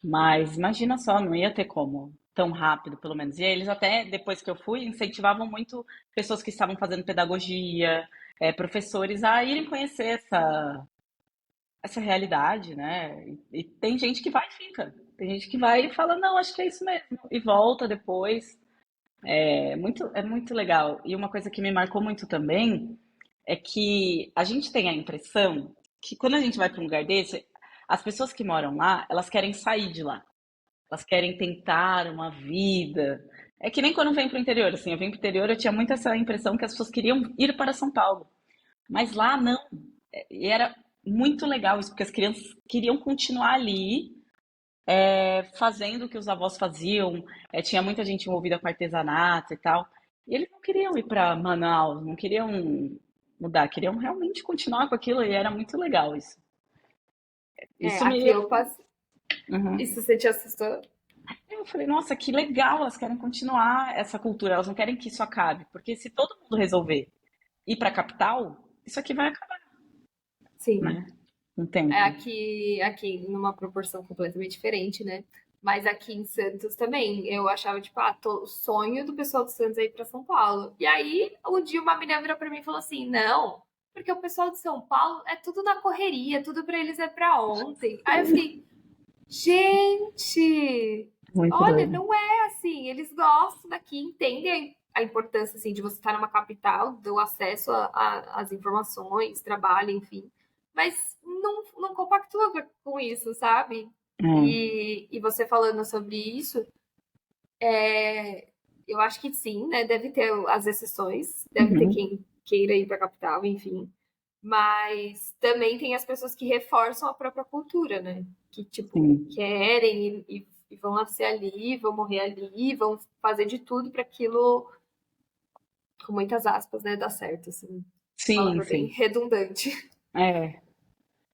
Mas imagina só, não ia ter como tão rápido, pelo menos. E aí eles até, depois que eu fui, incentivavam muito pessoas que estavam fazendo pedagogia, professores a irem conhecer essa realidade, né? E tem gente que vai e fica. Tem gente que vai e fala, não, acho que é isso mesmo. E volta depois. É muito legal. E uma coisa que me marcou muito também é que a gente tem a impressão que quando a gente vai para um lugar desse, as pessoas que moram lá, elas querem sair de lá. Elas querem tentar uma vida. É que nem quando vem para o interior, assim, eu vim para o interior, eu tinha muito essa impressão que as pessoas queriam ir para São Paulo. Mas lá não. E era muito legal isso, porque as crianças queriam continuar ali, fazendo o que os avós faziam. Tinha muita gente envolvida com artesanato e tal. E eles não queriam ir para Manaus, não queriam mudar, queriam realmente continuar com aquilo e era muito legal isso. É, Isso aqui me. eu passei. Uhum. Isso você te assustou? eu falei, nossa, que legal, elas querem continuar essa cultura, elas não querem que isso acabe, porque se todo mundo resolver ir para a capital, isso aqui vai acabar, Sim. né? Um É tempo. aqui numa proporção completamente diferente, né? Mas aqui em Santos também, eu achava, tipo, o sonho do pessoal de Santos é ir pra São Paulo. E aí, um dia uma menina virou pra mim e falou assim: não, porque o pessoal de São Paulo é tudo na correria, tudo pra eles é pra ontem. Aí eu fiquei, gente, Muito olha, doido. não é assim. Eles gostam daqui, entendem a importância, assim, de você estar numa capital, do acesso às informações, trabalho, enfim. Mas não compactua com isso, sabe? É, E você falando sobre isso, eu acho que sim, né? Deve ter as exceções, deve ter uhum, quem queira ir para a capital, enfim. Mas também tem as pessoas que reforçam a própria cultura, né? Que, tipo, sim. querem e vão nascer ali, vão morrer ali, vão fazer de tudo para aquilo, com muitas aspas, né? Dar certo, assim. Sim, Palavra bem sim. redundante. É,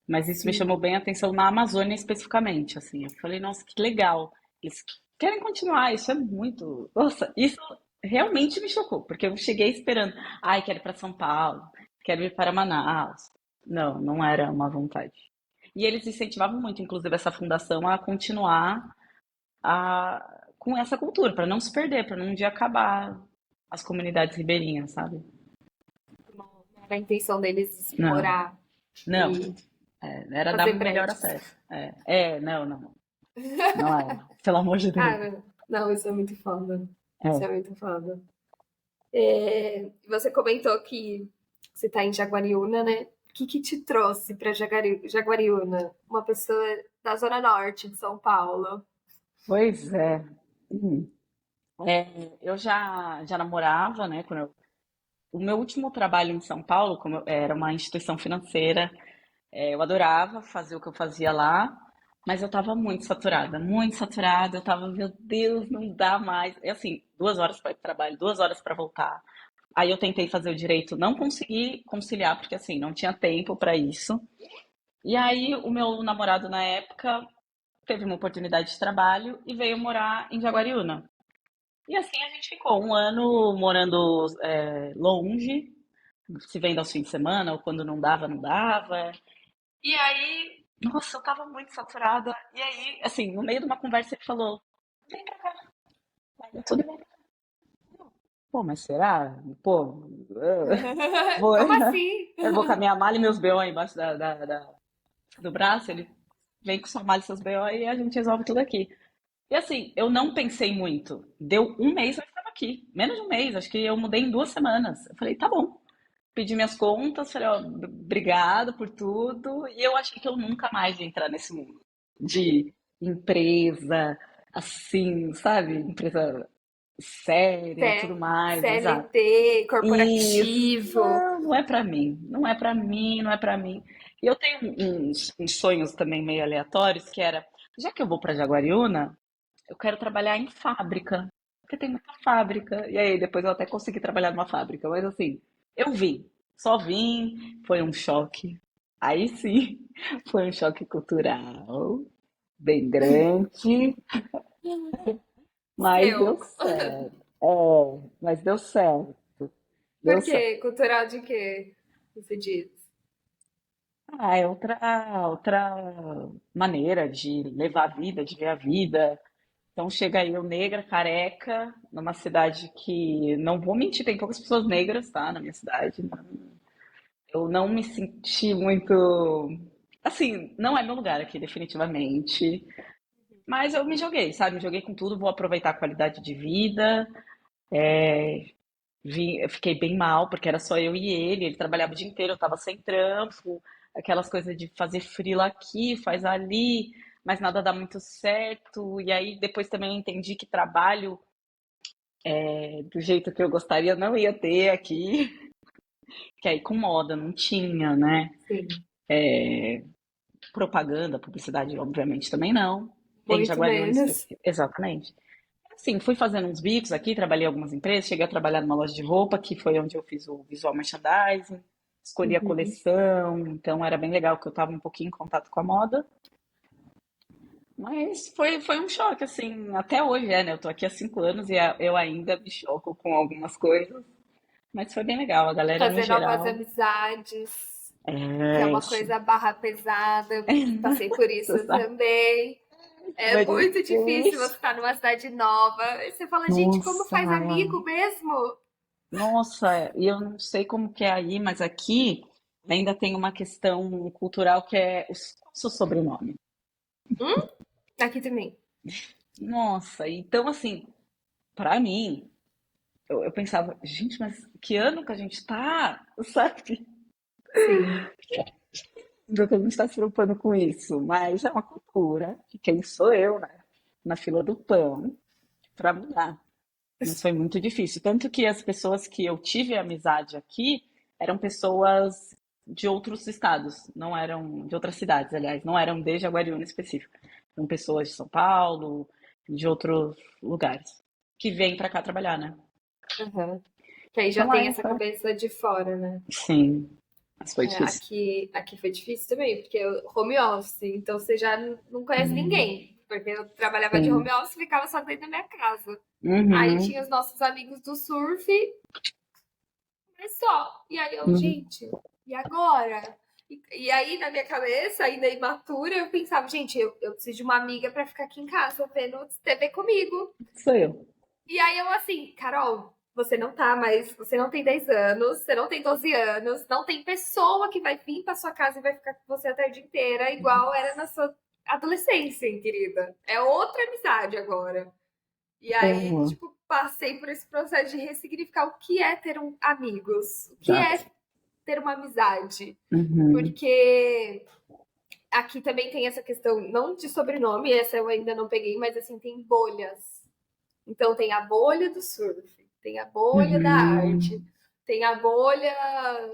mas isso me chamou Sim. bem a atenção na Amazônia especificamente, assim. Eu falei, nossa, que legal. Eles querem continuar, isso é muito. Nossa, isso realmente me chocou, porque eu cheguei esperando, ai, quero ir para São Paulo, quero ir para Manaus. Não, não era uma vontade. E eles incentivavam muito, inclusive, essa fundação a continuar com essa cultura, para não se perder, para não um dia acabar as comunidades ribeirinhas, sabe? Não era a intenção deles Não, morar não. e Era dar fazer melhor prédios. acesso. Não, não. Não era. Pelo amor de Deus. Cara, não, isso é muito foda. Isso é É. muito foda. É, você comentou que você está em Jaguariúna, né? O que que te trouxe para Jaguariúna? Uma pessoa da Zona Norte de São Paulo. Pois é. Hum. Eu já namorava, né? O meu último trabalho em São Paulo, era uma instituição financeira, eu adorava fazer o que eu fazia lá, mas eu estava muito saturada, muito saturada. Eu estava, meu Deus, não dá mais. É assim, 2 horas para ir para o trabalho, 2 horas para voltar. Aí eu tentei fazer o direito, não consegui conciliar, porque assim, não tinha tempo para isso. E aí o meu namorado na época teve uma oportunidade de trabalho e veio morar em Jaguariúna. E assim a gente ficou 1 ano morando longe, se vendo aos fins de semana, ou quando não dava, não dava. E aí, nossa, eu tava muito saturada. E aí, assim, no meio de uma conversa ele falou, vem pra cá, tudo bem. Pô, mas será? Pô, vou, Como assim? eu vou com a minha mala e meus BO embaixo do braço, ele vem com sua mala e seus BO e a gente resolve tudo aqui. E assim, eu não pensei muito. Deu um mês eu estava aqui. Menos de um mês, acho que eu mudei em 2 semanas. Eu falei, tá bom. Pedi minhas contas, falei, ó, obrigado por tudo. E eu achei que eu nunca mais ia entrar nesse mundo de empresa, assim, sabe? Empresa séria, tudo mais, exato. CLT, Isso, corporativo. não, não é pra mim, não é pra mim, não é pra mim. E eu tenho uns sonhos também meio aleatórios, que era, já que eu vou pra Jaguariúna, eu quero trabalhar em fábrica, porque tem muita fábrica. E aí depois eu até consegui trabalhar numa fábrica, mas assim, eu vim, só vim, foi um choque. Aí sim, foi um choque cultural bem grande, mas deu Seu. certo. Mas deu certo, deu Por certo. quê? Cultural de quê? Você diz. Ah, é outra maneira de levar a vida, de ver a vida. Então chega aí eu negra, careca, numa cidade que, não vou mentir, tem poucas pessoas negras, tá, na minha cidade. Eu não me senti muito, assim, não é meu lugar aqui, definitivamente. Mas eu me joguei, sabe? Me joguei com tudo, vou aproveitar a qualidade de vida. Eu fiquei bem mal, porque era só eu e ele trabalhava o dia inteiro, eu tava sem trampo, aquelas coisas de fazer freela aqui, faz ali, mas nada dá muito certo. E aí depois também eu entendi que trabalho do jeito que eu gostaria não ia ter aqui, que aí com moda não tinha, né? Sim, Propaganda, publicidade, obviamente também não. Em muito Jaguariúna, menos. exatamente. Assim, fui fazendo uns bicos aqui, trabalhei em algumas empresas, cheguei a trabalhar numa loja de roupa, que foi onde eu fiz o visual merchandising, escolhi a Uhum. coleção, então era bem legal que eu estava um pouquinho em contato com a moda. Mas foi um choque, assim, até hoje né? Eu tô aqui há 5 anos e eu ainda me choco com algumas coisas, mas foi bem legal, a galera no Fazer novas geral. amizades, que é É, uma coisa barra pesada, eu passei por você isso sabe, também. É foi muito difícil você difícil. estar numa cidade nova. E você fala, gente, como Nossa, faz amigo mesmo? nossa, e eu não sei como que é aí, mas aqui ainda tem uma questão cultural que é o seu sobrenome. Hum? Aqui também. Nossa, então assim, pra mim, eu pensava, gente, mas que ano que a gente tá? Sabe? Sim. Do que a gente tá se preocupando com isso. Mas é uma cultura, que quem sou eu, né? Na fila do pão, pra mudar. Mas foi muito difícil. Tanto que as pessoas que eu tive amizade aqui eram pessoas de outros estados, não eram de outras cidades, aliás, não eram de Jaguariúna específico. Eram pessoas de São Paulo, de outros lugares, que vêm pra cá trabalhar, né? Uhum. Que aí já Então tem aí essa foi. cabeça de fora, né? Sim, mas foi É, difícil. aqui foi difícil também, porque home office, então você já não conhece Hum, ninguém. Porque eu trabalhava de home Sim. office e ficava só dentro da minha casa. Aí Uhum. tinha os nossos amigos do surf, mas só. E aí eu, Uhum. gente, e agora? E aí, na minha cabeça, ainda imatura, eu pensava, gente, eu preciso de uma amiga pra ficar aqui em casa vendo TV comigo. Sou eu. E aí eu assim, Carol, você não tá mais, você não tem 10 anos, você não tem 12 anos, não tem pessoa que vai vir pra sua casa e vai ficar com você a tarde inteira, igual era na sua adolescência, hein, querida. É outra amizade agora. E aí, Uhum. tipo, passei por esse processo de ressignificar o que é ter amigos, o que é Exato. ter uma amizade. Uhum. Porque aqui também tem essa questão, não de sobrenome, essa eu ainda não peguei, mas assim, tem bolhas. Então tem a bolha do surf, tem a bolha da arte, Uhum. tem a bolha,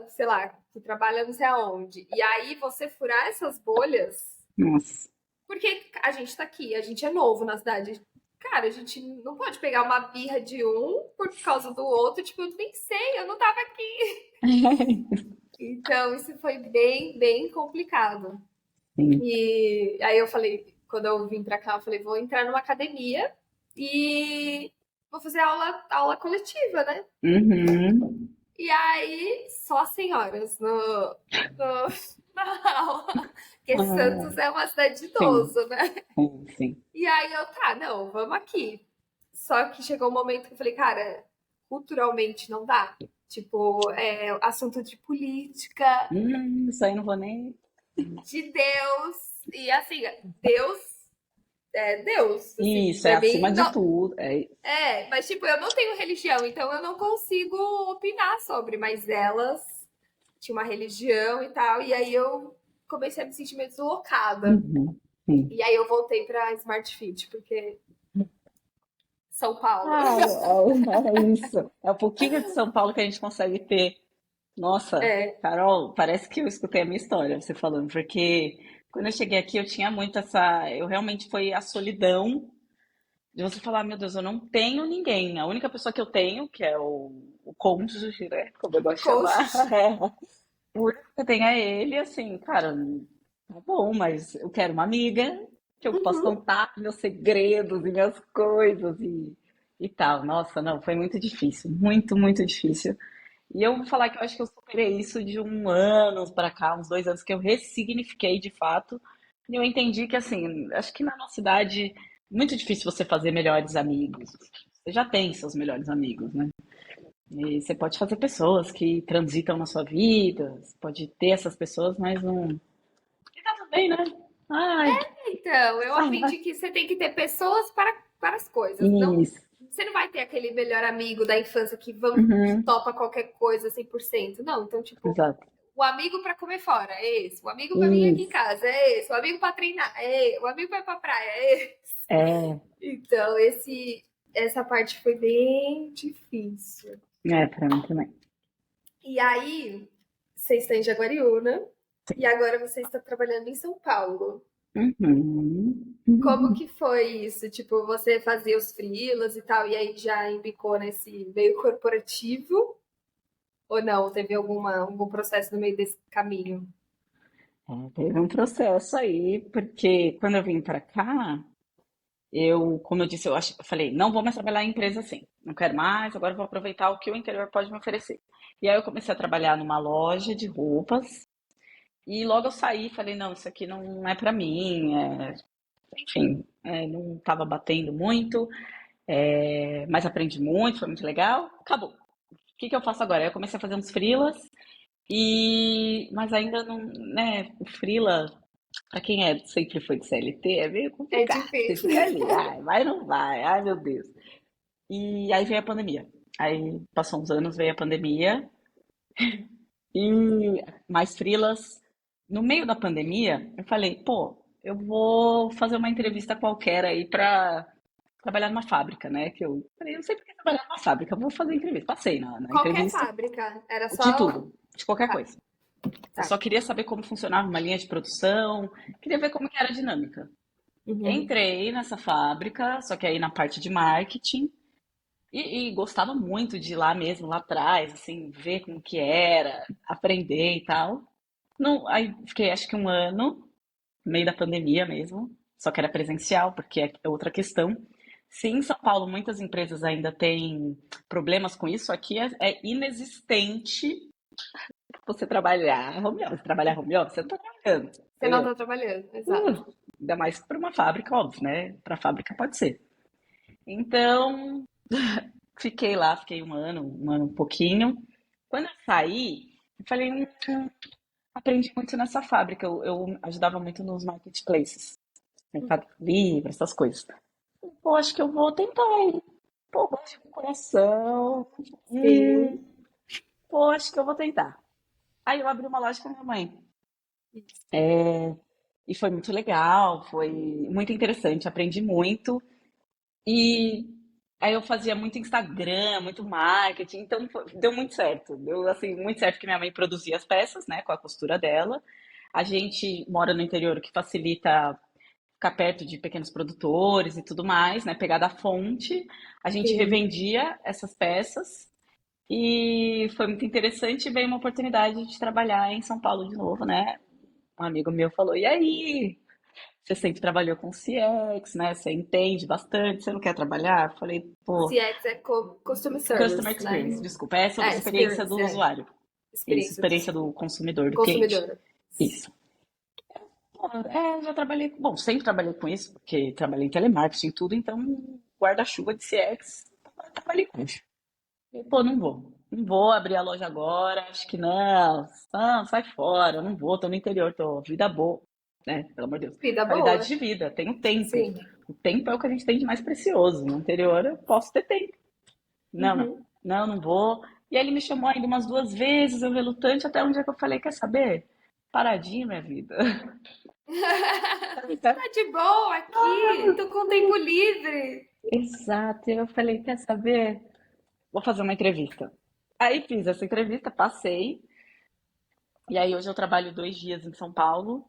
sei lá, que trabalha não sei aonde. E aí você furar essas bolhas, Nossa. porque a gente tá aqui, a gente é novo na cidade. Cara, a gente não pode pegar uma birra de um por causa do outro, tipo, eu nem sei, eu não tava aqui. Então, isso foi bem, bem complicado. Sim. E aí eu falei, quando eu vim pra cá, eu falei, vou entrar numa academia e vou fazer aula coletiva, né? Uhum. E aí, só senhoras na aula. Porque Santos Ah, é uma cidade de sim, idoso, né? sim, sim. E aí eu, tá, não, vamos aqui. Só que chegou um momento que eu falei, cara, culturalmente não dá. Tipo, é assunto de política, Isso aí não vou nem. de Deus. E assim, Deus é Deus, assim, Isso, é pra acima mim, de não, tudo. É. é, mas tipo, eu não tenho religião, então eu não consigo opinar sobre, mas elas tinham uma religião e tal, e aí eu comecei a me sentir meio deslocada. Uhum. Sim. E aí eu voltei pra Smart Fit, porque São Paulo. Ah, é isso. É um pouquinho de São Paulo que a gente consegue ter. Nossa, É, Carol, parece que eu escutei a minha história, você falando, porque quando eu cheguei aqui eu tinha muito essa. Eu realmente foi a solidão de você falar, meu Deus, eu não tenho ninguém. A única pessoa que eu tenho, que é o cônjuge, né? Como eu gosto de chamar, coach. o único que eu tenho é ele, assim, cara, tá bom, mas eu quero uma amiga que eu possa Uhum. contar meus segredos e minhas coisas e tal. Nossa, não, foi muito difícil, muito, muito difícil. E eu vou falar que eu acho que eu superei isso de um ano pra cá, uns 2 anos, que eu ressignifiquei de fato. E eu entendi que, assim, acho que na nossa idade, muito difícil você fazer melhores amigos. Você já tem seus melhores amigos, né? E você pode fazer pessoas que transitam na sua vida, você pode ter essas pessoas, mas não. E tá tudo bem, né? Ai, Então, eu aprendi que você tem que ter pessoas para as coisas. Não, isso. você não vai ter aquele melhor amigo da infância que Uhum, topa qualquer coisa 100%. Não, então, tipo, exato. o amigo para comer fora é esse. O amigo para vir aqui em Isso. casa é esse. O amigo para treinar é esse. O amigo para ir pra praia é esse. É, Então, essa parte foi bem difícil. pra mim também. E aí, você está em Jaguariúna e agora você está trabalhando em São Paulo. Uhum. Como que foi isso? Tipo, você fazia os freelas e tal, e aí já embicou nesse meio corporativo? Ou não? Teve algum processo no meio desse caminho? Teve um processo aí, porque quando eu vim para cá, como eu disse, eu falei, não vou mais trabalhar em empresa assim, não quero mais, agora eu vou aproveitar o que o interior pode me oferecer. E aí eu comecei a trabalhar numa loja de roupas, e logo eu saí e falei, não, isso aqui não é para mim, enfim, não estava batendo muito, mas aprendi muito, foi muito legal, acabou. O que que eu faço agora? Eu comecei a fazer uns freelas, mas ainda não, né, o freela, para quem sempre foi de CLT, é meio É complicado. Você difícil. fica ali, ai, vai, não vai, ai meu Deus. E aí veio a pandemia. Aí passou uns anos, veio a pandemia e mais freelas. No meio da pandemia, eu falei, pô, eu vou fazer uma entrevista qualquer aí pra trabalhar numa fábrica, né? Que eu falei, eu sempre quis trabalhar numa fábrica, eu vou fazer entrevista. Passei na Qualquer entrevista fábrica, era de só. tudo, de qualquer Tá, coisa. Eu tá. só queria saber como funcionava uma linha de produção, queria ver como que era a dinâmica. Uhum. Entrei nessa fábrica, só que aí na parte de marketing, e gostava muito de ir lá mesmo, lá atrás, assim, ver como que era, aprender e tal. Não, aí fiquei acho que um ano, no meio da pandemia mesmo, só que era presencial, porque é outra questão. Sim, em São Paulo muitas empresas ainda têm problemas com isso, aqui é inexistente você trabalhar home office. Trabalhar home office, você não está trabalhando, Você não entendeu? tá trabalhando, exato. Ainda mais para uma fábrica, óbvio, né? Para fábrica pode ser. Então, fiquei lá, fiquei um ano um pouquinho. Quando eu saí, eu falei, aprendi muito nessa fábrica. Eu ajudava muito nos marketplaces, Mercado Livre, essas coisas. Pô, acho que eu vou tentar aí. Pô, gosto de coração. Sim. Hum, pô, acho que eu vou tentar. Aí eu abri uma loja com a minha mãe. E foi muito legal, foi muito interessante, aprendi muito. E aí eu fazia muito Instagram, muito marketing, então deu muito certo. Deu assim, muito certo que minha mãe produzia as peças, né, com a costura dela. A gente mora no interior, o que facilita ficar perto de pequenos produtores e tudo mais, né, pegar da fonte. A gente Sim. revendia essas peças e foi muito interessante. E veio uma oportunidade de trabalhar em São Paulo de novo, né? Um amigo meu falou: "E aí? Você sempre trabalhou com CX, né? Você entende bastante, você não quer trabalhar?" Eu falei, pô, CX é Customer Customer Service, né? Experience, desculpa, é sobre É, experiência Experience, do é. usuário. Isso, Experiência experiência do consumidor, do do cliente. consumidor. Isso. Pô, já trabalhei, bom, sempre trabalhei com isso, porque trabalhei em telemarketing e tudo, então guarda-chuva de CX, trabalhei com isso. E, pô, não vou abrir a loja agora, acho que não, sai fora, não vou, tô no interior, tô, vida boa, né? Pelo amor de Deus. Vida Qualidade boa. de vida, tenho tempo. Sim. O tempo é o que a gente tem de mais precioso. No interior eu posso ter tempo. Não, não, Uhum. não vou. E aí ele me chamou ainda umas duas vezes, eu relutante, até um dia que eu falei, quer saber? Paradinha, minha vida. Tá de boa aqui, tô com tempo livre. Exato, e eu falei, quer saber? Vou fazer uma entrevista. Aí fiz essa entrevista, passei, e aí hoje eu trabalho 2 dias em São Paulo,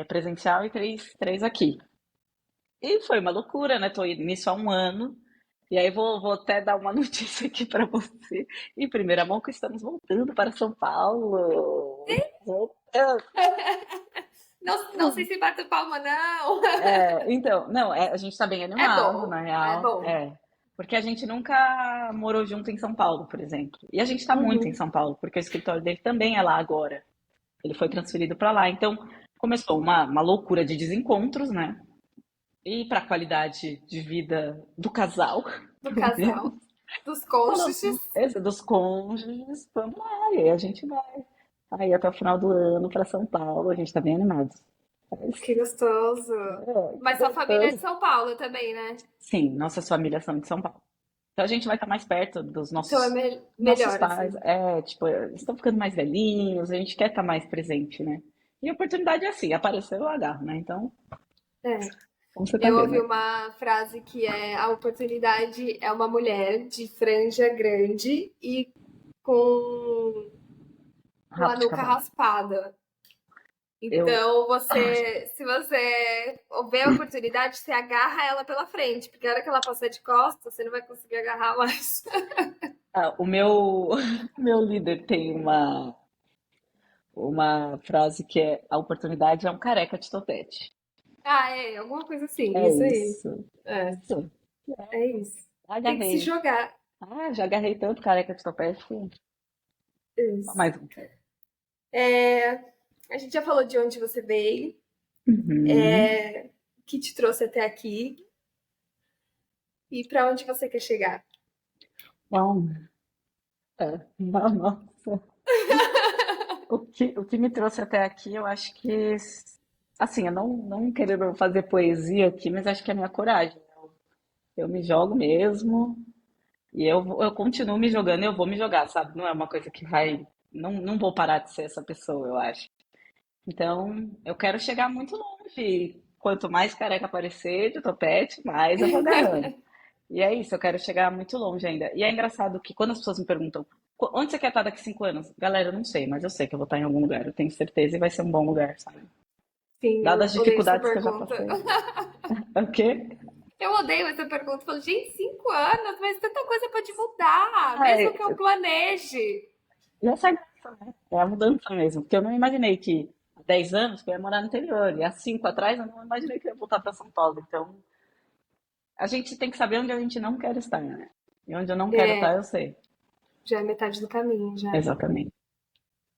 presencial, e três aqui. E foi uma loucura, né? Tô nisso há um ano. E aí vou até dar uma notícia aqui para você. Em primeira mão que estamos voltando para São Paulo. Voltando. Não, não sei se bato palma, não. Então, não, a gente está bem É animado, na bom, é real. bom. Porque a gente nunca morou junto em São Paulo, por exemplo. E a gente está muito em Uhum. São Paulo, porque o escritório dele também é lá agora. Ele foi transferido para lá. Então, começou uma loucura de desencontros, né? E para a qualidade de vida do casal, Do pelo casal, menos. dos Falou, cônjuges. esse dos cônjuges, vamos lá, e aí a gente vai. Aí até o final do ano para São Paulo, a gente tá bem animado. Que gostoso. Que Mas sua família é de gostoso. São Paulo também, né? Sim, nossas famílias são de São Paulo. Então a gente vai estar mais perto dos Então é nossos melhor pais. assim. Tipo, eles estão ficando mais velhinhos, a gente quer estar mais presente, né? E a oportunidade é assim, apareceu, eu agarro, né? Então, É. como você tá Eu vendo, ouvi né? uma frase que é: a oportunidade é uma mulher de franja grande e com a Rabo de nuca cavalo. raspada. Eu, Então, se você vê a oportunidade, você agarra ela pela frente, porque a hora que ela passar de costas, você não vai conseguir agarrar mais. o meu líder tem uma frase que é: a oportunidade é um careca de topete. Ah, é, alguma coisa assim, É isso aí. isso. É, Isso. é isso. Tem que se Agarrei. jogar. Ah, já agarrei tanto careca de topete que só Isso. mais um. É, a gente já falou de onde você veio, Uhum. o que te trouxe até aqui e para onde você quer chegar. Bom, nossa. O que me trouxe até aqui, eu acho que, assim, eu não querendo fazer poesia aqui, mas acho que é a minha coragem. Eu me jogo mesmo e eu continuo me jogando e eu vou me jogar, sabe? Não é uma coisa que vai. Não vou parar de ser essa pessoa, eu acho. Então, eu quero chegar muito longe. Quanto mais careca aparecer de topete, mais eu vou agarrando. E é isso, eu quero chegar muito longe ainda. E é engraçado que quando as pessoas me perguntam: Onde você quer estar daqui 5 anos?" Galera, eu não sei, mas eu sei que eu vou estar em algum lugar. Eu tenho certeza e vai ser um bom lugar, sabe? Sim, Dadas eu as odeio essa dificuldades que eu já pergunta. passei. É o quê? Eu odeio essa pergunta. Eu falo, gente, 5 anos, mas tanta coisa pode mudar, mesmo Ai, que eu planeje. e essa é a graça, né? É a mudança mesmo. Porque eu não imaginei que há 10 anos que eu ia morar no interior. E há 5 atrás eu não imaginei que eu ia voltar para São Paulo. Então, a gente tem que saber onde a gente não quer estar, né? E onde eu não quero estar, É, eu sei. já é metade do caminho, já. Exatamente.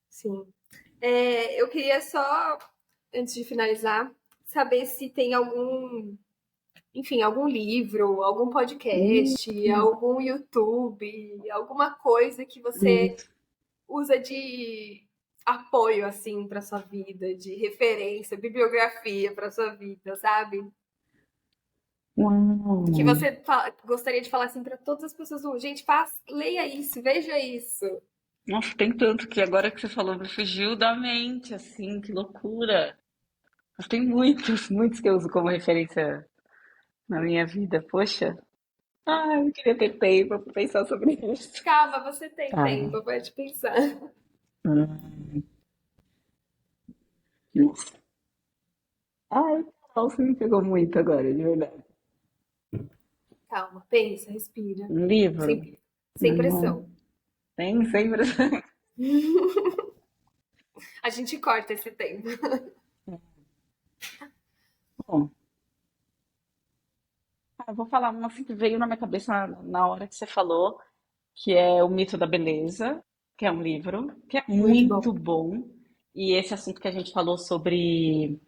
Sim. Eu queria só, antes de finalizar, saber se tem algum, enfim, algum livro, algum Hum, podcast, algum YouTube, alguma coisa que você isso. usa de apoio, assim, para sua vida, de referência, bibliografia para sua vida, sabe? Que Uau. você gostaria de falar assim para todas as pessoas, gente, leia isso, veja isso. Nossa, tem tanto que agora que você falou me fugiu da mente, assim, que loucura. Mas tem muitos, muitos que eu uso como referência na minha vida. Poxa, eu queria ter tempo para pensar sobre isso. Calma, você tem Tá. tempo, pode pensar. Hum, nossa. Ai, você me pegou muito agora, de verdade. Calma, pensa, respira. Um livro? Sem Não. pressão. Tem sempre. A gente corta esse tempo. Bom, eu vou falar uma assim que veio na minha cabeça na hora que você falou, que é O Mito da Beleza, que é um livro que é Muito muito bom. bom. E esse assunto que a gente falou sobre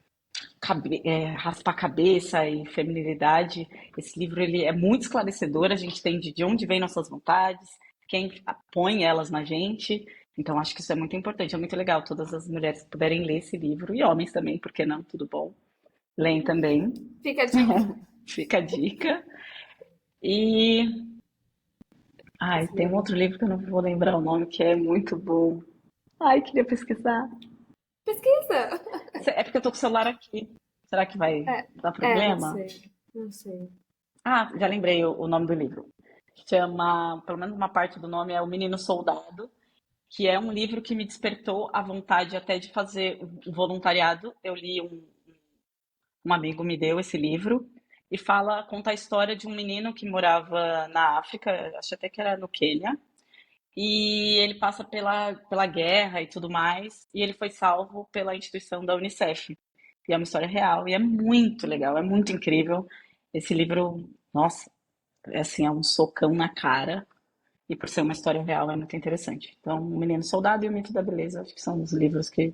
raspar a cabeça e feminilidade, esse livro ele é muito esclarecedor, a gente entende de onde vêm nossas vontades, quem põe elas na gente. Então acho que isso é muito importante, é muito legal todas as mulheres puderem ler esse livro, e homens também, porque não? Tudo bom. Leem também, Fica a dica. fica a dica. E Esse tem um livro. outro livro que eu não vou lembrar o nome, que é muito bom. Ai, queria pesquisar. Pesquisa. É porque eu tô com o celular aqui. Será que vai É, dar não problema? sei. Não sei. Já lembrei o nome do livro. Chama, pelo menos uma parte do nome é O Menino Soldado, que é um livro que me despertou a vontade até de fazer o voluntariado. Eu li um amigo me deu esse livro e conta a história de um menino que morava na África, acho até que era no Quênia, e ele passa pela guerra e tudo mais, e ele foi salvo pela instituição da Unicef. E é uma história real, e é muito legal, é muito incrível. Esse livro, nossa, é assim, é um socão na cara, e por ser uma história real é muito interessante. Então, O Menino Soldado e O Mito da Beleza, acho que são os livros que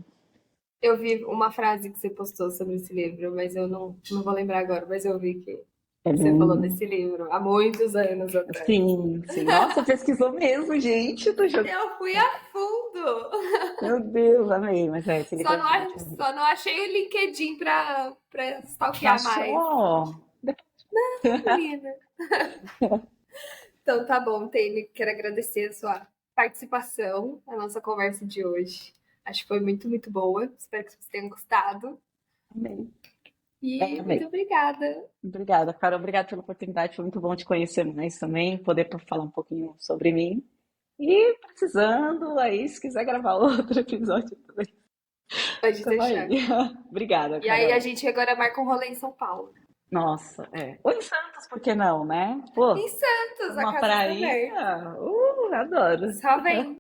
Eu vi uma frase que você postou sobre esse livro, mas eu não vou lembrar agora, mas eu vi que é você falou bem. desse livro há muitos anos atrás. Sim, sim. Nossa, pesquisou mesmo, gente. Eu fui a fundo. Meu Deus, amei. Mas esse livro Só é não, ótimo. só não achei o LinkedIn pra Não stalkear mais. achou? Menina. Então tá bom, Taylor. Quero agradecer a sua participação na nossa conversa de hoje. Acho que foi muito, muito boa. Espero que vocês tenham gostado. Amei. E muito Amei. obrigada. Obrigada, Carol. Obrigada pela oportunidade. Foi muito bom te conhecer mais também, poder falar um pouquinho sobre mim. E precisando, aí, se quiser gravar outro episódio também, Pode estamos aí. deixar. Obrigada, E aí a Carol. gente agora marca um rolê em São Paulo. Nossa, é. Ou em Santos, por que não, né? Pô, Em Santos, a uma casa está aberta. prainha. Adoro. Só vem.